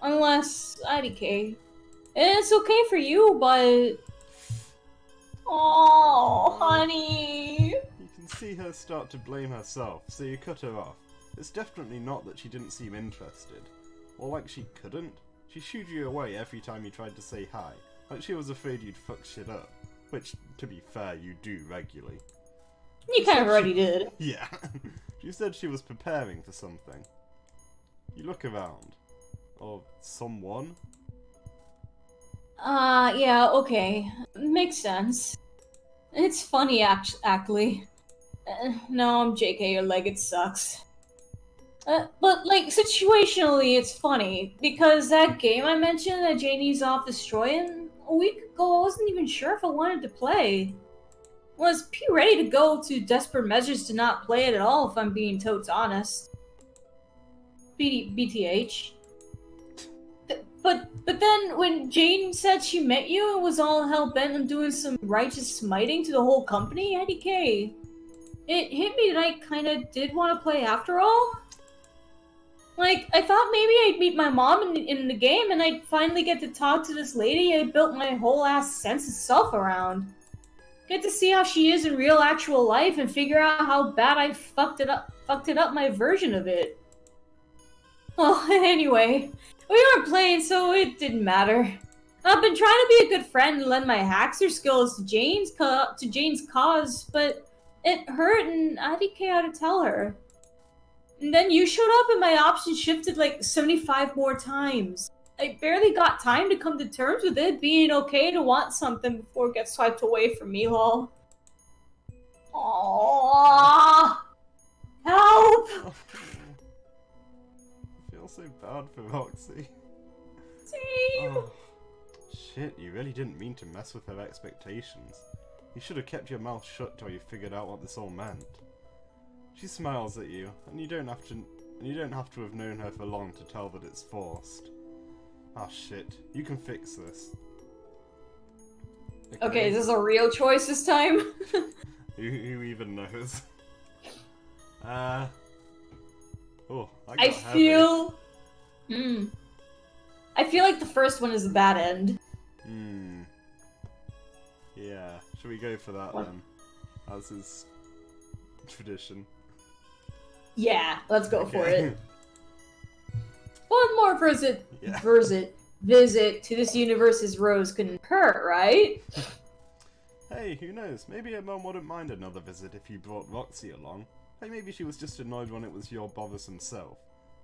Unless, IDK. It's okay for you, but... Oh, honey. You can see her start to blame herself, so you cut her off. It's definitely not that she didn't seem interested. Or like she couldn't. She shooed you away every time you tried to say hi, like she was afraid you'd fuck shit up. Which, to be fair, you do regularly. You kind of already did. Yeah. She said she was preparing for something. You look around. Or someone? Yeah, okay. Makes sense. It's funny, actually. No, I'm JK, your leg, it sucks. But, like, situationally, it's funny, because that game I mentioned that Janie's off destroying, a week ago, I wasn't even sure if I wanted to play. Was pretty ready to go to desperate measures to not play it at all, if I'm being totes honest. BTH. But then when Jane said she met you and was all hell-bent on doing some righteous smiting to the whole company, IDK, it hit me that I kinda did want to play after all. Like, I thought maybe I'd meet my mom in the game and I'd finally get to talk to this lady I built my whole ass sense of self around. Get to see how she is in real actual life and figure out how bad I fucked it up my version of it. Well, anyway, we weren't playing, so it didn't matter. I've been trying to be a good friend and lend my hacker skills to Jane's cause, but it hurt and I didn't care how to tell her. And then you showed up and my options shifted like 75 more times. I barely got time to come to terms with it being okay to want something before it gets swiped away from me, lol. Aww. Help! I feel so bad for Roxy. Same. Oh, shit, you really didn't mean to mess with her expectations. You should have kept your mouth shut till you figured out what this all meant. She smiles at you, and you don't have to have known her for long to tell that it's forced. Ah, shit. You can fix this. Okay, is this a real choice this time? Who even knows? Oh, I feel like the first one is a bad end. Yeah, should we go for that then? As is tradition. Yeah, let's go for it. One more visit to this universe's Rose couldn't hurt, right? Hey, who knows? Maybe her mum wouldn't mind another visit if you brought Roxy along. Hey, maybe she was just annoyed when it was your bothersome self.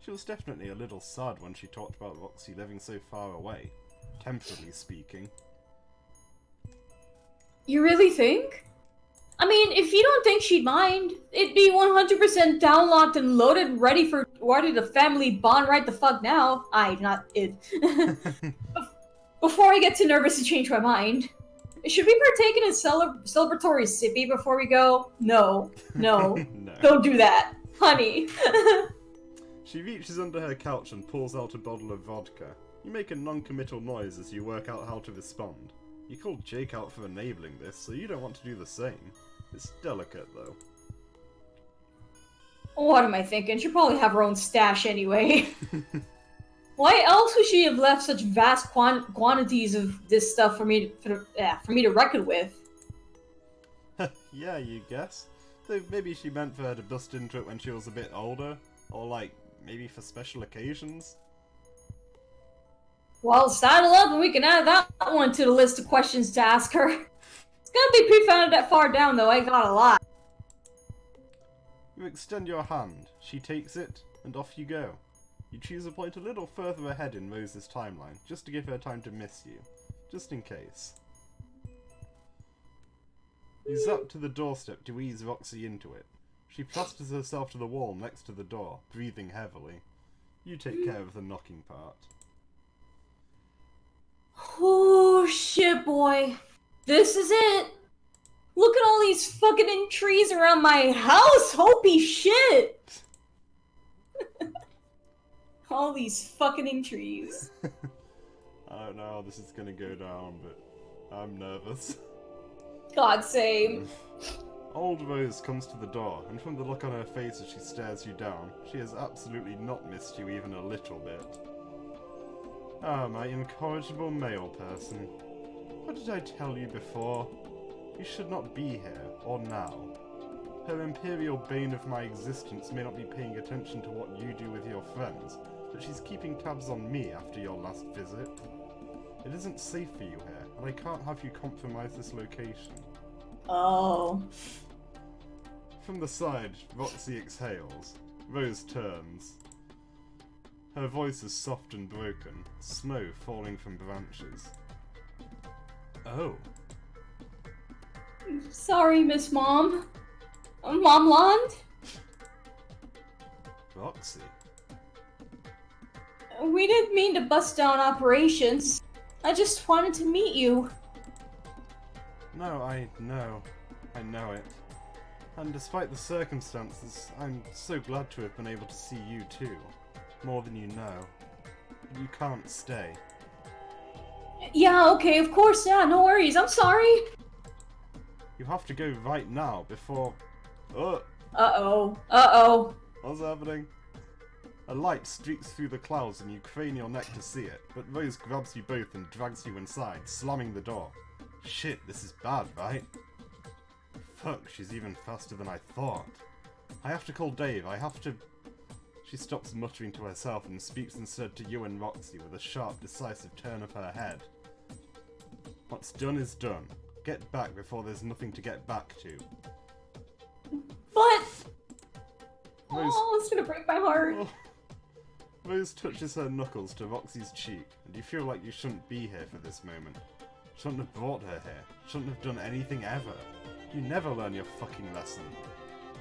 She was definitely a little sad when she talked about Roxy living so far away, temporally speaking. You really think? I mean, if you don't think she'd mind, it'd be 100% downlocked and loaded, ready the family bond right the fuck now. Not it. Before I get too nervous to change my mind. Should we partake in a celebratory sippy before we go? No. No. Don't do that. Honey. She reaches under her couch and pulls out a bottle of vodka. You make a non-committal noise as you work out how to respond. You called Jake out for enabling this, so you don't want to do the same. It's delicate, though. What am I thinking? She'll probably have her own stash anyway. Why else would she have left such vast quantities of this stuff for me to reckon with? Yeah, you guess. Though maybe she meant for her to bust into it when she was a bit older, or like, maybe for special occasions. Well, saddle up and we can add that one to the list of questions to ask her. It's gonna be pretty found that far down though, I got a lot. You extend your hand, she takes it, and off you go. You choose a point a little further ahead in Rose's timeline, just to give her time to miss you. Just in case. You zap to the doorstep to ease Roxy into it. She plasters herself to the wall next to the door, breathing heavily. You take care of the knocking part. Oh shit, boy. This is it. Look at all these fucking trees around my house. Holy shit. All these fucking trees. I don't know how this is gonna go down, but I'm nervous. God save. Old Rose comes to the door, and from the look on her face as she stares you down, she has absolutely not missed you even a little bit. Ah, my incorrigible male person. What did I tell you before? You should not be here, or now. Her imperial bane of my existence may not be paying attention to what you do with your friends, but she's keeping tabs on me after your last visit. It isn't safe for you here, and I can't have you compromise this location. Oh. From the side, Roxy exhales. Rose turns. Her voice is soft and broken, snow falling from branches. Oh. Sorry, Miss Mom. Mom Lond? Roxy? We didn't mean to bust down operations. I just wanted to meet you. No, I know. I know it. And despite the circumstances, I'm so glad to have been able to see you too. More than you know. But you can't stay. Yeah, okay, of course, yeah, no worries. I'm sorry. You have to go right now before... Oh! Uh-oh. Uh-oh. What's happening? A light streaks through the clouds and you crane your neck to see it, but Rose grabs you both and drags you inside, slamming the door. Shit, this is bad, right? Fuck, she's even faster than I thought. I have to call Dave, I have to... She stops muttering to herself and speaks instead to you and Roxy with a sharp, decisive turn of her head. What's done is done. Get back before there's nothing to get back to. But... Rose... Oh, it's gonna break my heart. Oh. Rose touches her knuckles to Roxy's cheek, and you feel like you shouldn't be here for this moment. Shouldn't have brought her here. Shouldn't have done anything ever. You never learn your fucking lesson.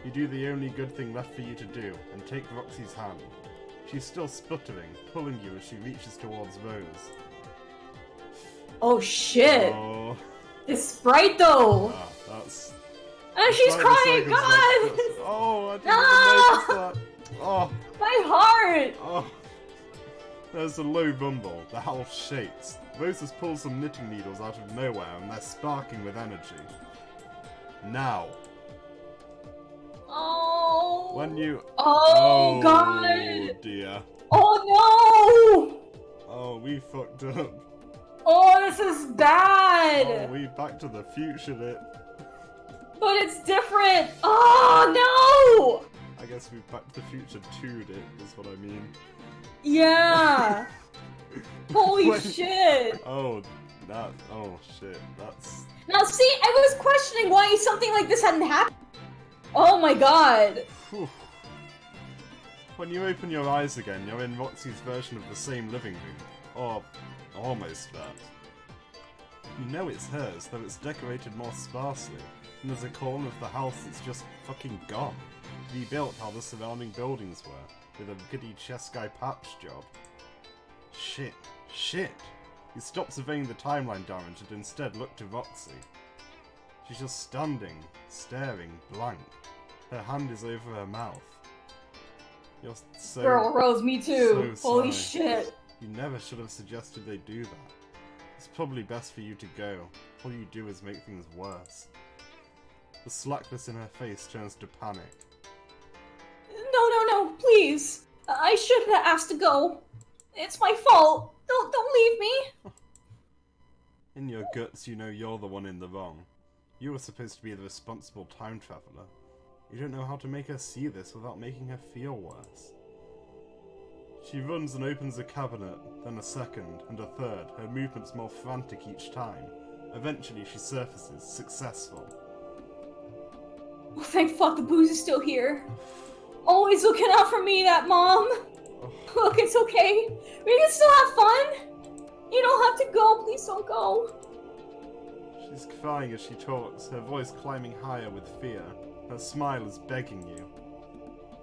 You do the only good thing left for you to do, and take Roxy's hand. She's still sputtering, pulling you as she reaches towards Rose. Oh shit. Oh, This Sprite though. that's... And she's despite the crying, God! circumstances. Oh, I didn't even notice that. Oh. My heart! Oh. There's a low rumble. The house shakes. Rose has pulled some knitting needles out of nowhere and they're sparking with energy. Now. Oh. When you... Oh, God! Dear. Oh no! Oh, we fucked up. Oh, this is bad! Oh, we back to the future it. But it's different! Oh no! I guess we back to the future 2'd it, is what I mean. Yeah! Holy When- shit! Oh, that... Oh, shit. That's... Now see, I was questioning why something like this hadn't happened. Oh my god. Whew. When you open your eyes again, you're in Roxy's version of the same living room. Or almost that. You know it's hers, though it's decorated more sparsely, and there's a corner of the house that's just fucking gone. Rebuilt how the surrounding buildings were, with a goody chess guy patch job. Shit. Shit! You stop surveying the timeline damage and instead look to Roxy. She's just standing, staring, blank. Her hand is over her mouth. You're so... Girl, Rose, me too. so Holy sorry. shit. You never should have suggested they do that. It's probably best for you to go. All you do is make things worse. The slackness in her face turns to panic. No, please. I shouldn't have asked to go. It's my fault. Don't leave me. In your guts, you know you're the one in the wrong. You were supposed to be the responsible time traveler. You don't know how to make her see this without making her feel worse. She runs and opens a cabinet, then a second, and a third, her movements more frantic each time. Eventually she surfaces, successful. Oh, thank fuck the booze is still here. Always looking out for me, that mom. Oh. Look, it's okay. We can still have fun. You don't have to go. Please don't go. She's crying as she talks, her voice climbing higher with fear. Her smile is begging you.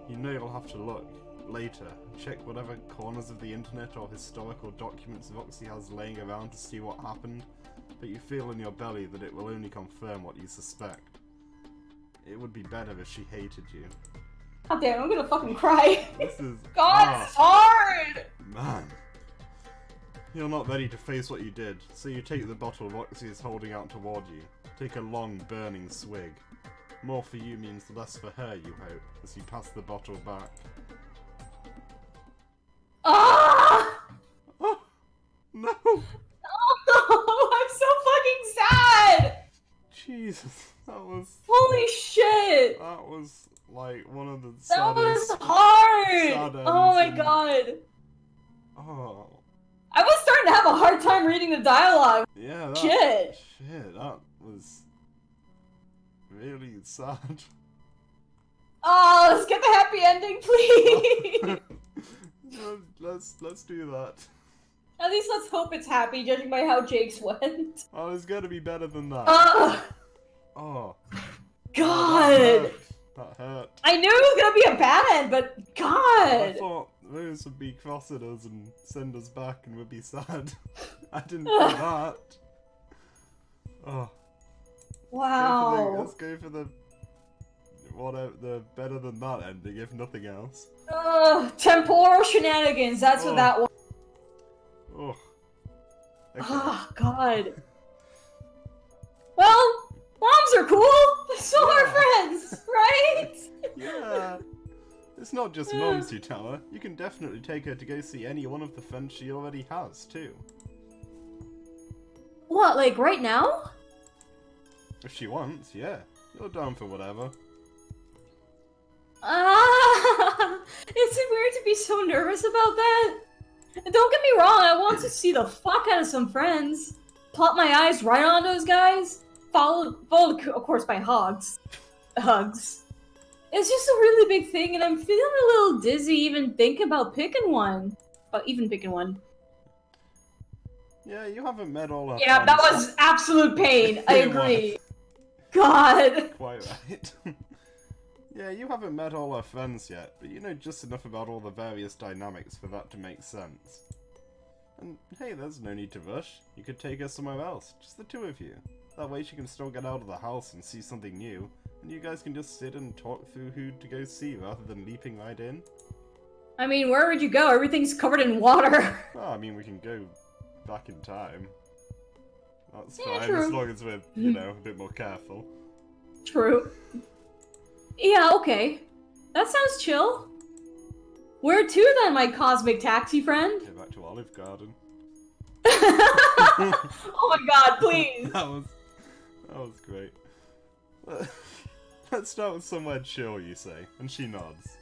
You know you'll have to look. Later, check whatever corners of the internet or historical documents Roxy has laying around to see what happened, but you feel in your belly that it will only confirm what you suspect. It would be better if she hated you. God damn, I'm gonna fucking cry. This is... God, it's hard! Man. You're not ready to face what you did, so you take the bottle Roxy is holding out toward you. Take a long, burning swig. More for you means less for her, you hope, as you pass the bottle back. Ah! Oh! No! Oh, I'm so fucking sad! Jesus, that was... Holy shit! That was, like, one of the That was saddest... hard! sad Oh my ends god. Oh. I was starting to have a hard time reading the dialogue. Yeah, that... Shit. Shit, that was... really sad. Oh, let's get the happy ending, please! No, let's do that. At least let's hope it's happy, judging by how Jake's went. Oh, it's gonna be better than that. Oh. God! That hurt. I knew it was gonna be a bad end, but I God! thought those would be cross at us and send us back and would be sad. I didn't do that. Oh. Wow. Let's go for the the better than that ending, if nothing else. Temporal shenanigans, that's what that was. Oh. Okay. Oh, God. Well, moms are cool, so are friends, right? Yeah. It's not just moms you tell her. You can definitely take her to go see any one of the friends she already has, too. What, like right now? If she wants, yeah. You're down for whatever. Is it weird to be so nervous about that? Don't get me wrong, I want to see the fuck out of some friends. Plop my eyes right on those guys. Followed of course, by hugs. It's just a really big thing, and I'm feeling a little dizzy even thinking about picking one. Yeah, you haven't met all our Yeah, friends. that was absolute pain. I agree. God. Quite right. Yeah, you haven't met all our friends yet, but you know just enough about all the various dynamics for that to make sense. And hey, there's no need to rush. You could take her somewhere else, just the two of you. That way she can still get out of the house and see something new, and you guys can just sit and talk through who to go see rather than leaping right in. I mean, where would you go? Everything's covered in water. Well, I mean, we can go back in time. That's Yeah, fine, true. as long as we're, you know, a bit more careful. True. Yeah, okay. That sounds chill. Where to then, my cosmic taxi friend? Go back to Olive Garden. Oh my god, please. That was great. Let's start with somewhere chill, you say, and she nods.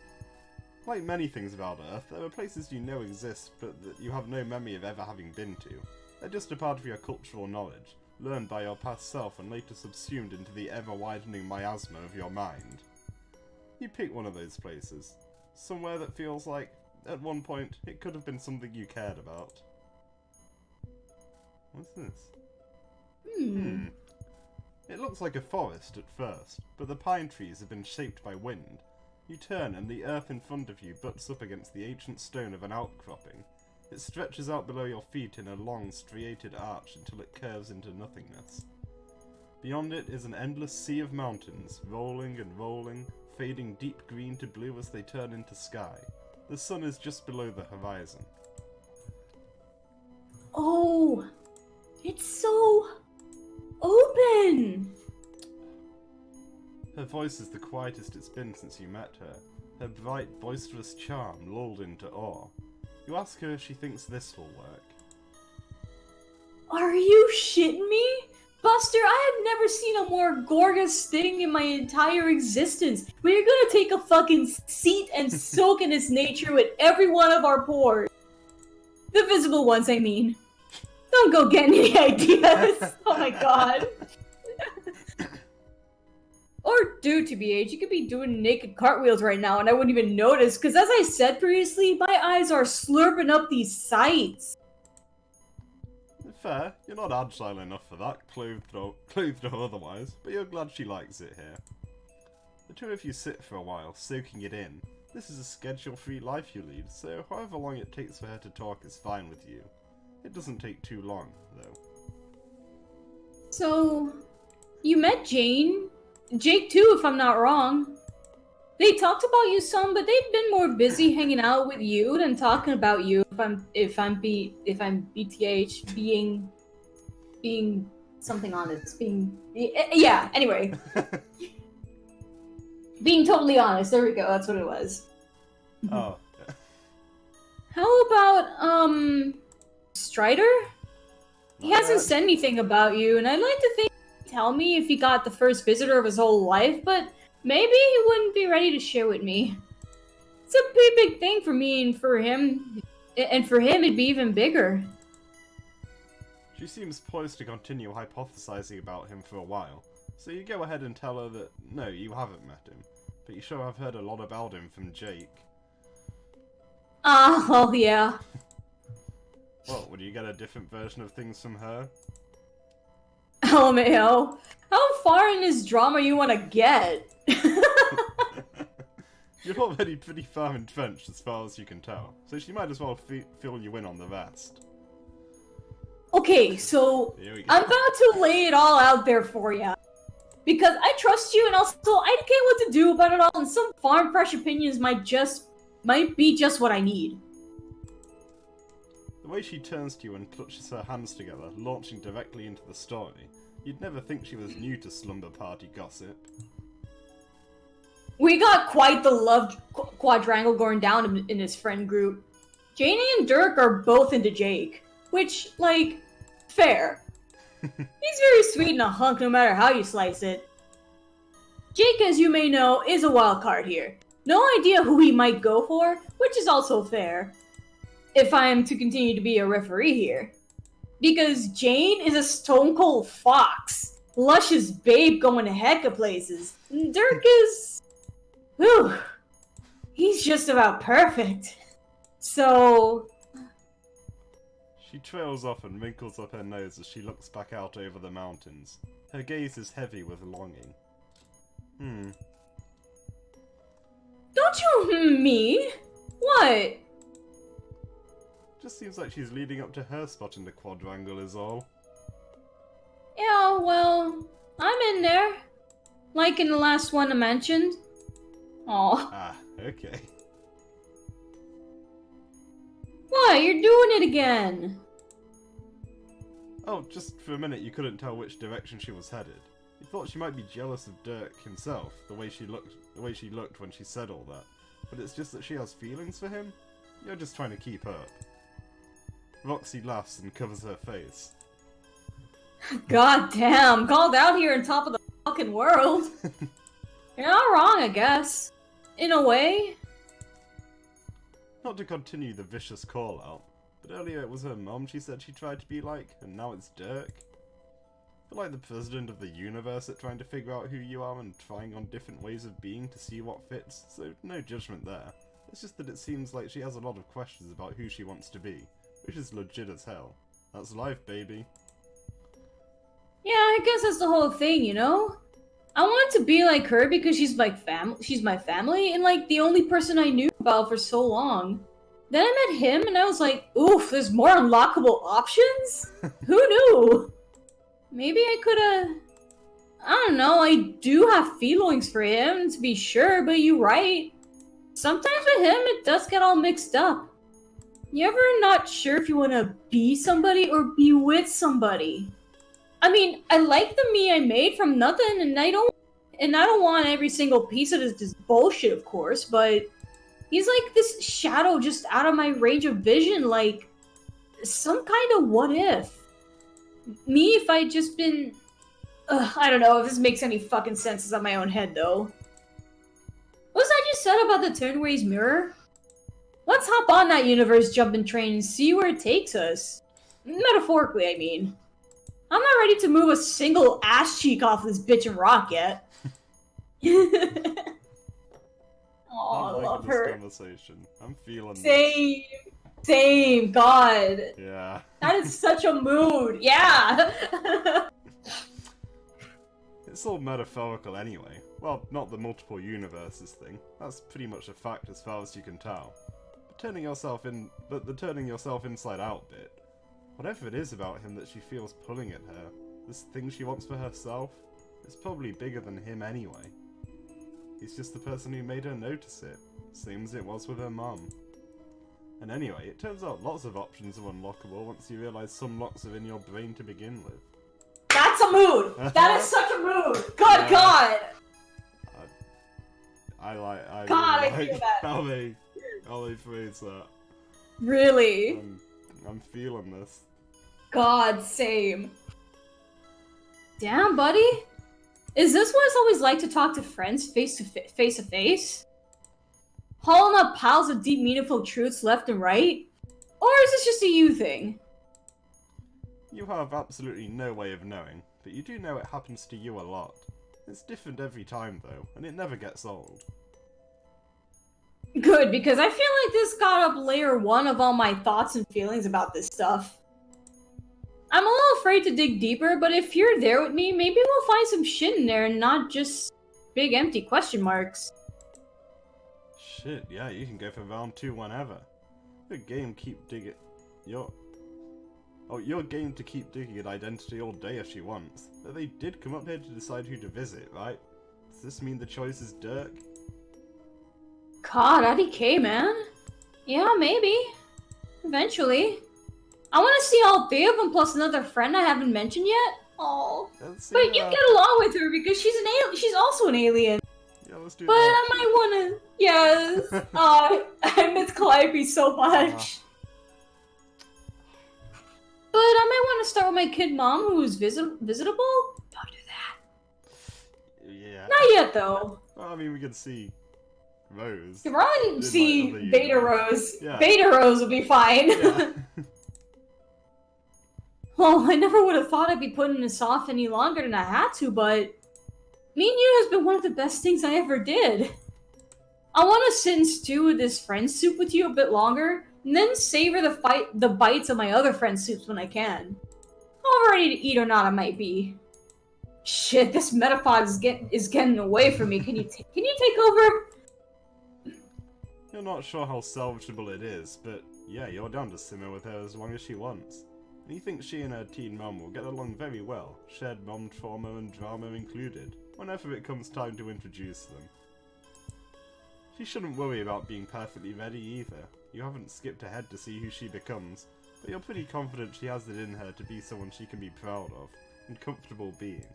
Like many things about Earth, there are places you know exist, but that you have no memory of ever having been to. They're just a part of your cultural knowledge, learned by your past self and later subsumed into the ever-widening miasma of your mind. You pick one of those places. Somewhere that feels like, at one point, it could have been something you cared about. What's this? It looks like a forest at first, but the pine trees have been shaped by wind. You turn and the earth in front of you butts up against the ancient stone of an outcropping. It stretches out below your feet in a long, striated arch until it curves into nothingness. Beyond it is an endless sea of mountains, rolling and rolling, fading deep green to blue as they turn into sky. The sun is just below the horizon. Oh, it's so open. Her voice is the quietest it's been since you met her. Her bright, boisterous charm lulled into awe. You ask her if she thinks this will work. Are you shitting me? Buster, I have never seen a more gorgeous thing in my entire existence. When you're gonna take a fucking seat and soak in its nature with every one of our pores. The visible ones, I mean. Don't go getting any ideas. Oh my god. Or do, TBH, you could be doing naked cartwheels right now and I wouldn't even notice, because as I said previously, my eyes are slurping up these sights. Fair, you're not agile enough for that, clothed or otherwise, but you're glad she likes it here. The two of you sit for a while, soaking it in. This is a schedule-free life you lead, so however long it takes for her to talk is fine with you. It doesn't take too long, though. So, you met Jane? Jake too, if I'm not wrong. They talked about you some, but they've been more busy hanging out with you than talking about you. If I'm BTH being something honest, yeah. Anyway, being totally honest. There we go. That's what it was. Oh. How about Strider? He hasn't said anything about you, and I'd like to think he'd tell me if he got the first visitor of his whole life, but maybe he wouldn't be ready to share with me. It's a pretty big thing for me and for him, and for him it'd be even bigger. She seems poised to continue hypothesizing about him for a while, so you go ahead and tell her that, no, you haven't met him. But you sure have heard a lot about him from Jake. Oh, yeah. What, would you get a different version of things from her? LMAO. How far in this drama you want to get? You're already pretty far entrenched as far as you can tell, so she might as well fill you in on the rest. Okay, so I'm about to lay it all out there for you. Because I trust you, and also I get what to do about it all, and some farm fresh opinions might be just what I need. The way she turns to you and clutches her hands together, launching directly into the story, you'd never think she was new to slumber party gossip. We got quite the love quadrangle going down in his friend group. Janie and Dirk are both into Jake, which, like, fair. He's very sweet and a hunk no matter how you slice it. Jake, as you may know, is a wild card here. No idea who he might go for, which is also fair. If I am to continue to be a referee here. Because Jane is a stone cold fox. Luscious babe going to heck of places. Dirk is... whew. He's just about perfect. So... She trails off and wrinkles up her nose as she looks back out over the mountains. Her gaze is heavy with longing. Don't you me? What? Just seems like she's leading up to her spot in the quadrangle is all. Yeah, well, I'm in there. Like in the last one I mentioned. Aw. Ah, okay. What? You're doing it again. Oh, just for a minute you couldn't tell which direction she was headed. You thought she might be jealous of Dirk himself, the way she looked when she said all that. But it's just that she has feelings for him? You're just trying to keep up. Roxy laughs and covers her face. God damn, called out here on top of the fucking world. You're not wrong, I guess. In a way. Not to continue the vicious call-out, but earlier it was her mom she said she tried to be like, and now it's Dirk. But like the president of the universe at trying to figure out who you are and trying on different ways of being to see what fits, so no judgment there. It's just that it seems like she has a lot of questions about who she wants to be, which is legit as hell. That's life, baby. Yeah, I guess that's the whole thing, you know? I wanted to be like her because she's my family, and like the only person I knew about for so long. Then I met him and I was like, oof, there's more unlockable options? Who knew? Maybe I could've... I don't know, I do have feelings for him, to be sure, but you're right. Sometimes with him, it does get all mixed up. You ever not sure if you want to be somebody or be with somebody? I mean, I like the me I made from nothing, and I don't want every single piece of this bullshit, of course, but he's like this shadow just out of my range of vision, like some kind of what if. Me if I'd just been... I don't know if this makes any fucking sense on my own head, though. What was I just said about the Turnways mirror? Let's hop on that universe jumping train and see where it takes us. Metaphorically, I mean. I'm not ready to move a single ass cheek off this bitch and rock yet. Oh, I love this her. Conversation. I'm feeling Same. Same. God. this. Yeah. That is such a mood. Yeah. It's all metaphorical anyway. Well, not the multiple universes thing. That's pretty much a fact as far as you can tell. But the turning yourself inside out bit. Whatever it is about him that she feels pulling at her, this thing she wants for herself, it's probably bigger than him anyway. He's just the person who made her notice it, same as it was with her mum. And anyway, it turns out lots of options are unlockable once you realise some locks are in your brain to begin with. That's a mood. That is such a mood. Good Yeah. God. I God, really I feel like that. how they phrase that. Really? I'm feeling this. God, same. Damn, buddy. Is this what it's always like to talk to friends face to face? Hauling up piles of deep, meaningful truths left and right? Or is this just a you thing? You have absolutely no way of knowing, but you do know it happens to you a lot. It's different every time though, and it never gets old. Good, because I feel like this got up layer 1 of all my thoughts and feelings about this stuff. I'm a little afraid to dig deeper, but if you're there with me, maybe we'll find some shit in there and not just big empty question marks. Shit, yeah, you can go for round 2 whenever. Your game keep digging... Your game to keep digging at identity all day if she wants. But they did come up here to decide who to visit, right? Does this mean the choice is Dirk? God, IDK, man. Yeah, maybe. Eventually. I want to see all 3 of them plus another friend I haven't mentioned yet. Oh, but you get along with her because she's an alien. She's also an alien. Yeah, let's do but that. I might want to. Yes. I miss Calliope so much. But I might want to start with my kid mom, who's visitable. Don't do that. Yeah. Not yet, though. Well, I mean, we can see Rose. If I can see Beta Rose, yeah. Beta Rose will be fine. Yeah. Well, I never would have thought I'd be putting this off any longer than I had to, but me and you has been one of the best things I ever did. I want to sit and stew with this friend soup with you a bit longer, and then savor the bites of my other friend soups when I can. How ready to eat or not I might be. Shit, this metapod is getting away from me. Can you take over? You're not sure how salvageable it is, but yeah, you're down to simmer with her as long as she wants. And you think she and her teen mom will get along very well, shared mom trauma and drama included, whenever it comes time to introduce them. She shouldn't worry about being perfectly ready either. You haven't skipped ahead to see who she becomes, but you're pretty confident she has it in her to be someone she can be proud of, and comfortable being.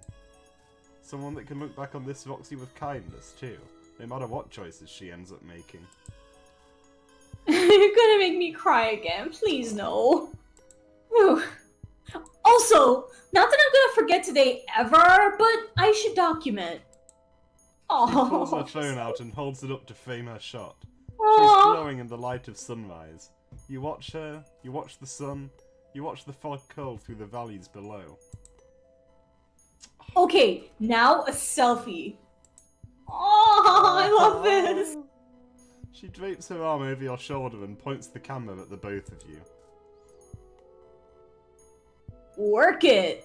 Someone that can look back on this Roxy with kindness too, no matter what choices she ends up making. You're gonna make me cry again, please no. Whew. Also, not that I'm gonna forget today ever, but I should document. She pulls her phone out and holds it up to frame her shot. She's glowing in the light of sunrise. You watch her, you watch the sun, you watch the fog curl through the valleys below. Okay, now a selfie. Oh, I love this! She drapes her arm over your shoulder and points the camera at the both of you. Work it!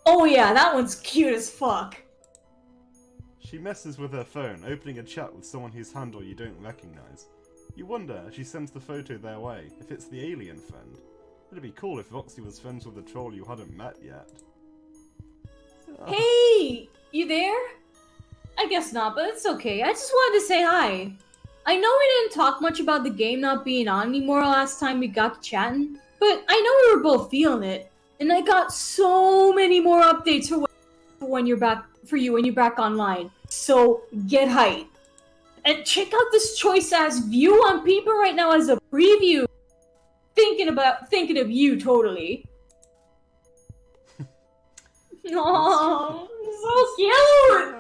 Oh yeah, that one's cute as fuck. She messes with her phone, opening a chat with someone whose handle you don't recognize. You wonder, as she sends the photo their way, if it's the alien friend. It'd be cool if Roxy was friends with a troll you hadn't met yet. Hey! You there? I guess not, but it's okay. I just wanted to say hi. I know we didn't talk much about the game not being on anymore last time we got to chatting, but I know we were both feeling it. And I got so many more updates for when you're back online. So get hyped. And check out this choice-ass view on Peeper right now as a preview. Thinking of you totally. Oh, so cute!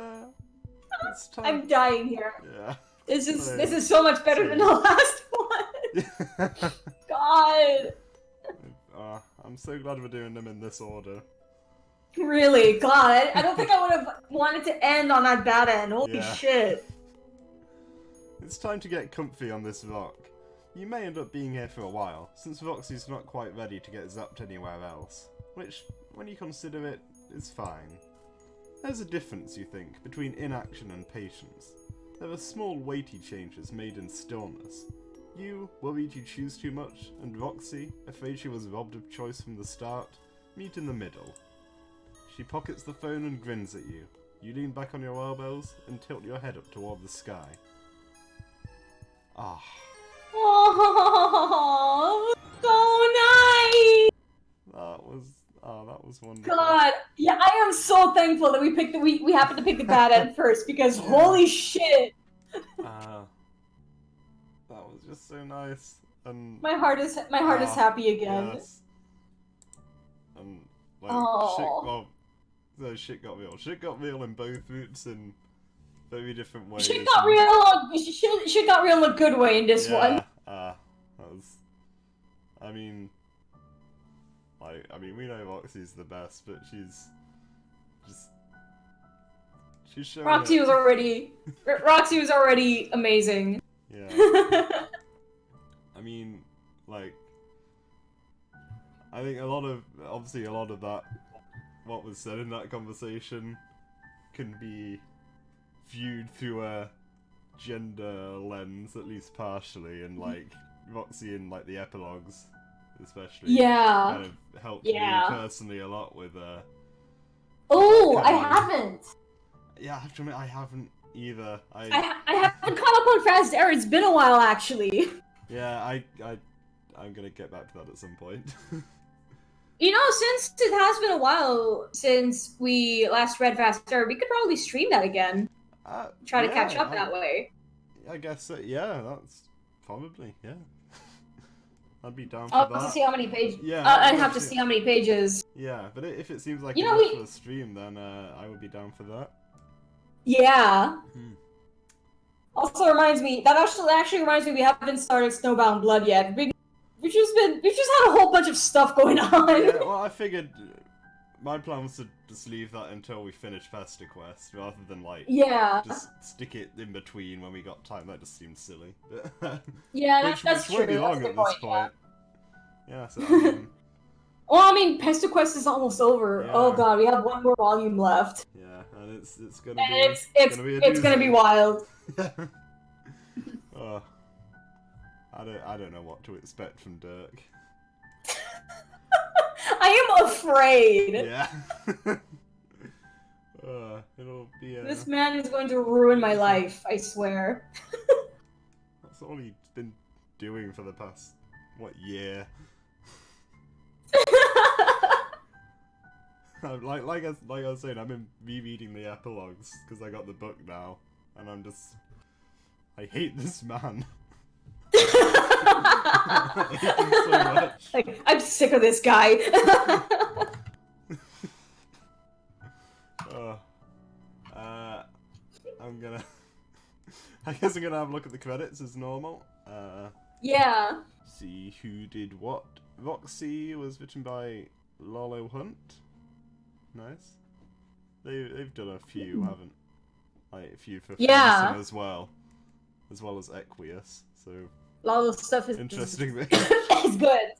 I'm dying here. Yeah. This is so much better than the last one. God. I'm so glad we're doing them in this order. Really, God, I don't think I would have wanted to end on that bad end. Holy shit. It's time to get comfy on this rock. You may end up being here for a while, since Roxy's not quite ready to get zapped anywhere else. Which, when you consider it, is fine. There's a difference, you think, between inaction and patience. There are small weighty changes made in stillness. You, worried you choose too much, and Roxy, afraid she was robbed of choice from the start, meet in the middle. She pockets the phone and grins at you. You lean back on your elbows and tilt your head up toward the sky. Ah. Oh, so nice! That was wonderful. God, yeah, I am so thankful that we happened to pick the bad end first because holy shit! That was just so nice, and my heart is happy again. Yes. And like shit got real. Shit got real in both routes in very different ways. Shit got real in a good way in this one. That was. I mean, we know Roxy's the best, but she's just She's showing Roxy was already amazing. Yeah. I mean, like, I think obviously a lot of that, what was said in that conversation, can be viewed through a gender lens, at least partially, and like Roxy in like the epilogues, especially, Yeah. kind of helped Yeah. me personally a lot with. Oh, I haven't. Yeah, I have to admit I haven't either. I haven't caught up on Fast Air. It's been a while, actually. Yeah, I'm gonna get back to that at some point. You know, since it has been a while since we last read Fast Air, we could probably stream that again. Try to catch up that way. I guess so. Yeah, that's probably, yeah. I'd be down for I'll that. have to see how many pages. Yeah, I'd have to see how many pages. Yeah, but if it seems like You know, enough for a stream, then I would be down for that. Yeah. Also reminds me, that actually reminds me we haven't started Snowbound Blood yet. We've just had a whole bunch of stuff going on. Yeah, well, I figured my plan was to just leave that until we finish Pesterquest, rather than like just stick it in between when we got time. That just seemed silly. Yeah, which that's won't true. be long that's at this point. Yeah, so I mean, well, I mean, Pesterquest is almost over. Yeah. Oh god, we have one more volume left. yeah, and it's gonna And be it's gonna be wild. Oh, I don't know what to expect from Dirk. I am afraid. Yeah. It'll be. This man is going to ruin my life. I swear. That's all he's been doing for the past year. like I was saying, I've been rereading the epilogues because I got the book now, and I hate this man. I hate him so much. Like, I'm sick of this guy. I guess I'm gonna have a look at the credits as normal. Yeah. See who did what. Roxy was written by Lolo Hunt. Nice. They've done a few, haven't? Like a few for Fencing as well as Equius. So A lot of stuff is interesting. It's good.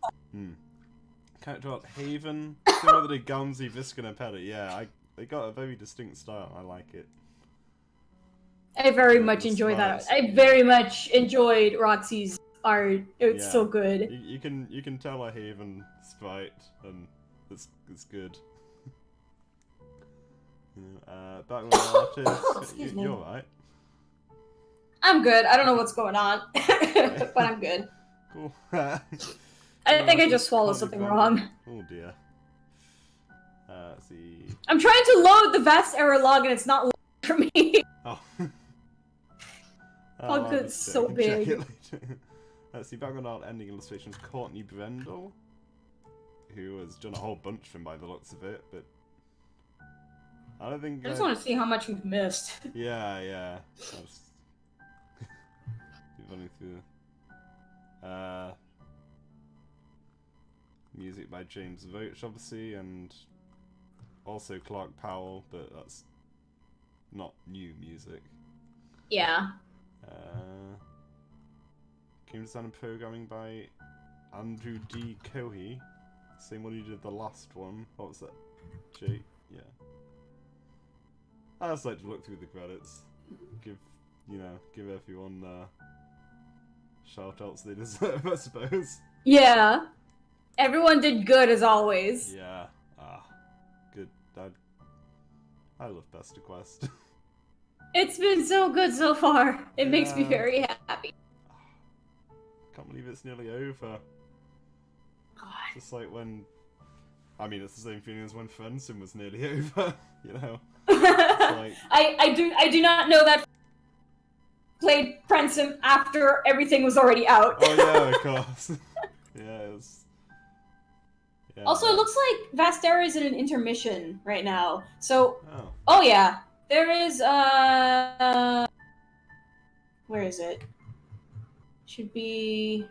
Character art Haven. Similar to Gamzee, Viscon and Pettit. Yeah, they got a very distinct style. I like it. I very much enjoyed that. I very much enjoyed Roxy's art. It's so good. You can tell a Haven sprite, and it's good. Background artist. You're right. I'm good. I don't know what's going on, but I'm good. Cool. I think I just swallowed something wrong. Oh dear. Let's see. I'm trying to load the Vast error log and it's not loading for me. Oh. Oh, good, it's so big. Let's see, background art ending illustrations Courtney Brendel, who has done a whole bunch from by the looks of it, but I don't think. I just want to see how much we've missed. Yeah. I'll just keep running through. Music by James Vogt, obviously, and also Clark Powell, but that's not new music. Yeah. Game design and programming by Andrew D. Cohey. Same one who did the last one. What was that? Jake? Yeah. I just like to look through the credits. Give everyone the shout-outs they deserve, I suppose. Yeah. Everyone did good as always. Yeah. Good. I love Pesterquest. It's been so good so far. It makes me very happy. Can't believe it's nearly over. God. Just like when... I mean, it's the same feeling as when Fencing was nearly over, you know? Like... I do not know that played Fencing after everything was already out. Oh yeah, of course. Yeah, it was... Yeah. Also, it looks like Vastera is in an intermission right now. So, oh yeah, there is where is it? Should be.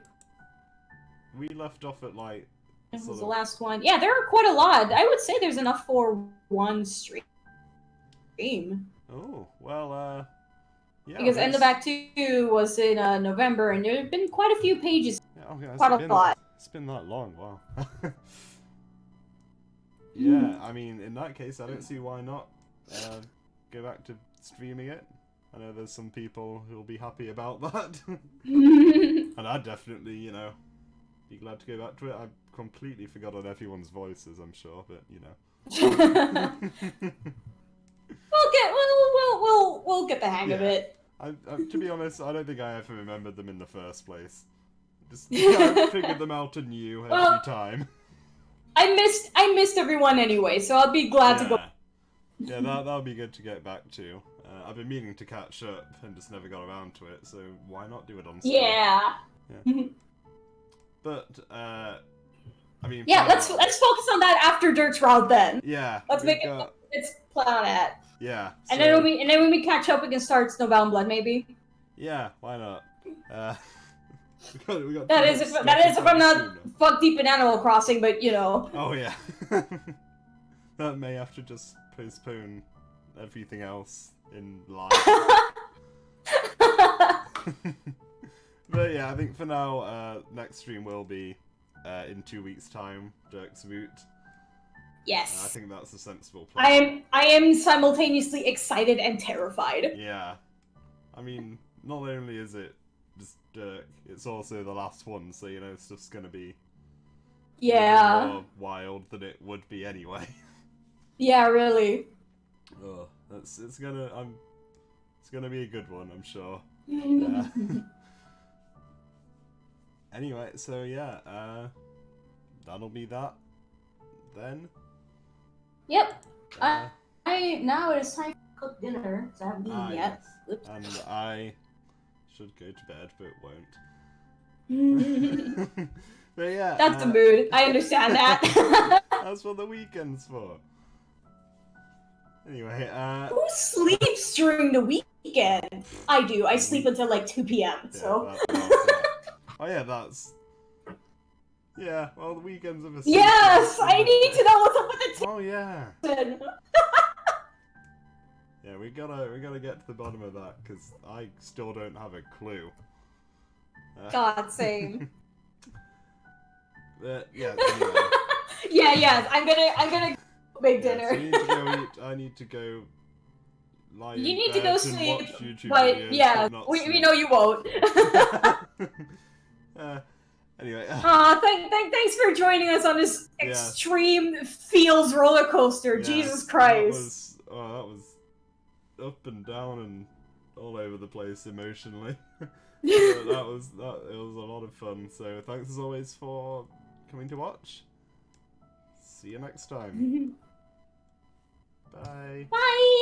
We left off at like. This was the last one. Yeah, there are quite a lot. I would say there's enough for one stream. Oh, well, yeah. Because End of Act 2 was in November, and there have been quite a few pages. Yeah, okay, Quite a lot. It's been that long, wow. Yeah, I mean, in that case, I don't see why not go back to streaming it. I know there's some people who'll be happy about that. And I'd definitely, you know, be glad to go back to it. I've completely forgotten everyone's voices, I'm sure, but, you know. We'll get the hang of it. To be honest, I don't think I ever remembered them in the first place. Just I figured them out anew every time. I missed everyone anyway, so I'll be glad to go. Yeah, that'll be good to get back to. I've been meaning to catch up and just never got around to it, so why not do it on stream? Yeah. But I mean. Yeah, let's focus on that after Dirt's route then. Yeah. Let's plan on that. Yeah. And then when we catch up, we can start Snowbound Blood maybe. Yeah, why not? we got that is if I'm not fuck deep in Animal Crossing, but you know. Oh yeah. That may have to just postpone everything else in life. But yeah, I think for now, next stream will be in 2 weeks' time, Dirk's route. Yes. I think that's a sensible plan. I am simultaneously excited and terrified. Yeah. I mean, not only is it just Dirk, it's also the last one, so you know, it's just gonna be more wild than it would be anyway. Yeah, really. Oh, it's gonna be a good one, I'm sure. Yeah. Anyway, so yeah, that'll be that then. Yep. Now it is time to cook dinner, so I haven't eaten yet. Yes. And I should go to bed, but won't. But yeah. That's the mood. I understand that. That's what the weekend's for. Anyway, who sleeps during the weekend? I do. I sleep until like 2 p.m. So. Oh yeah, that's. Yeah, well, the weekends of a. Yes, I need to know what's up with the. Oh yeah. Yeah, we gotta get to the bottom of that because I still don't have a clue. God, same. But yeah. Anyway. Yeah. I'm gonna make dinner. So you need to go eat. I need to go. Lie you need to go sleep. But videos, yeah, we know you won't. Anyway. Thanks for joining us on this extreme feels roller coaster. Yeah, Jesus Christ. That was up and down and all over the place emotionally. It was a lot of fun. So thanks as always for coming to watch. See you next time. Bye. Bye.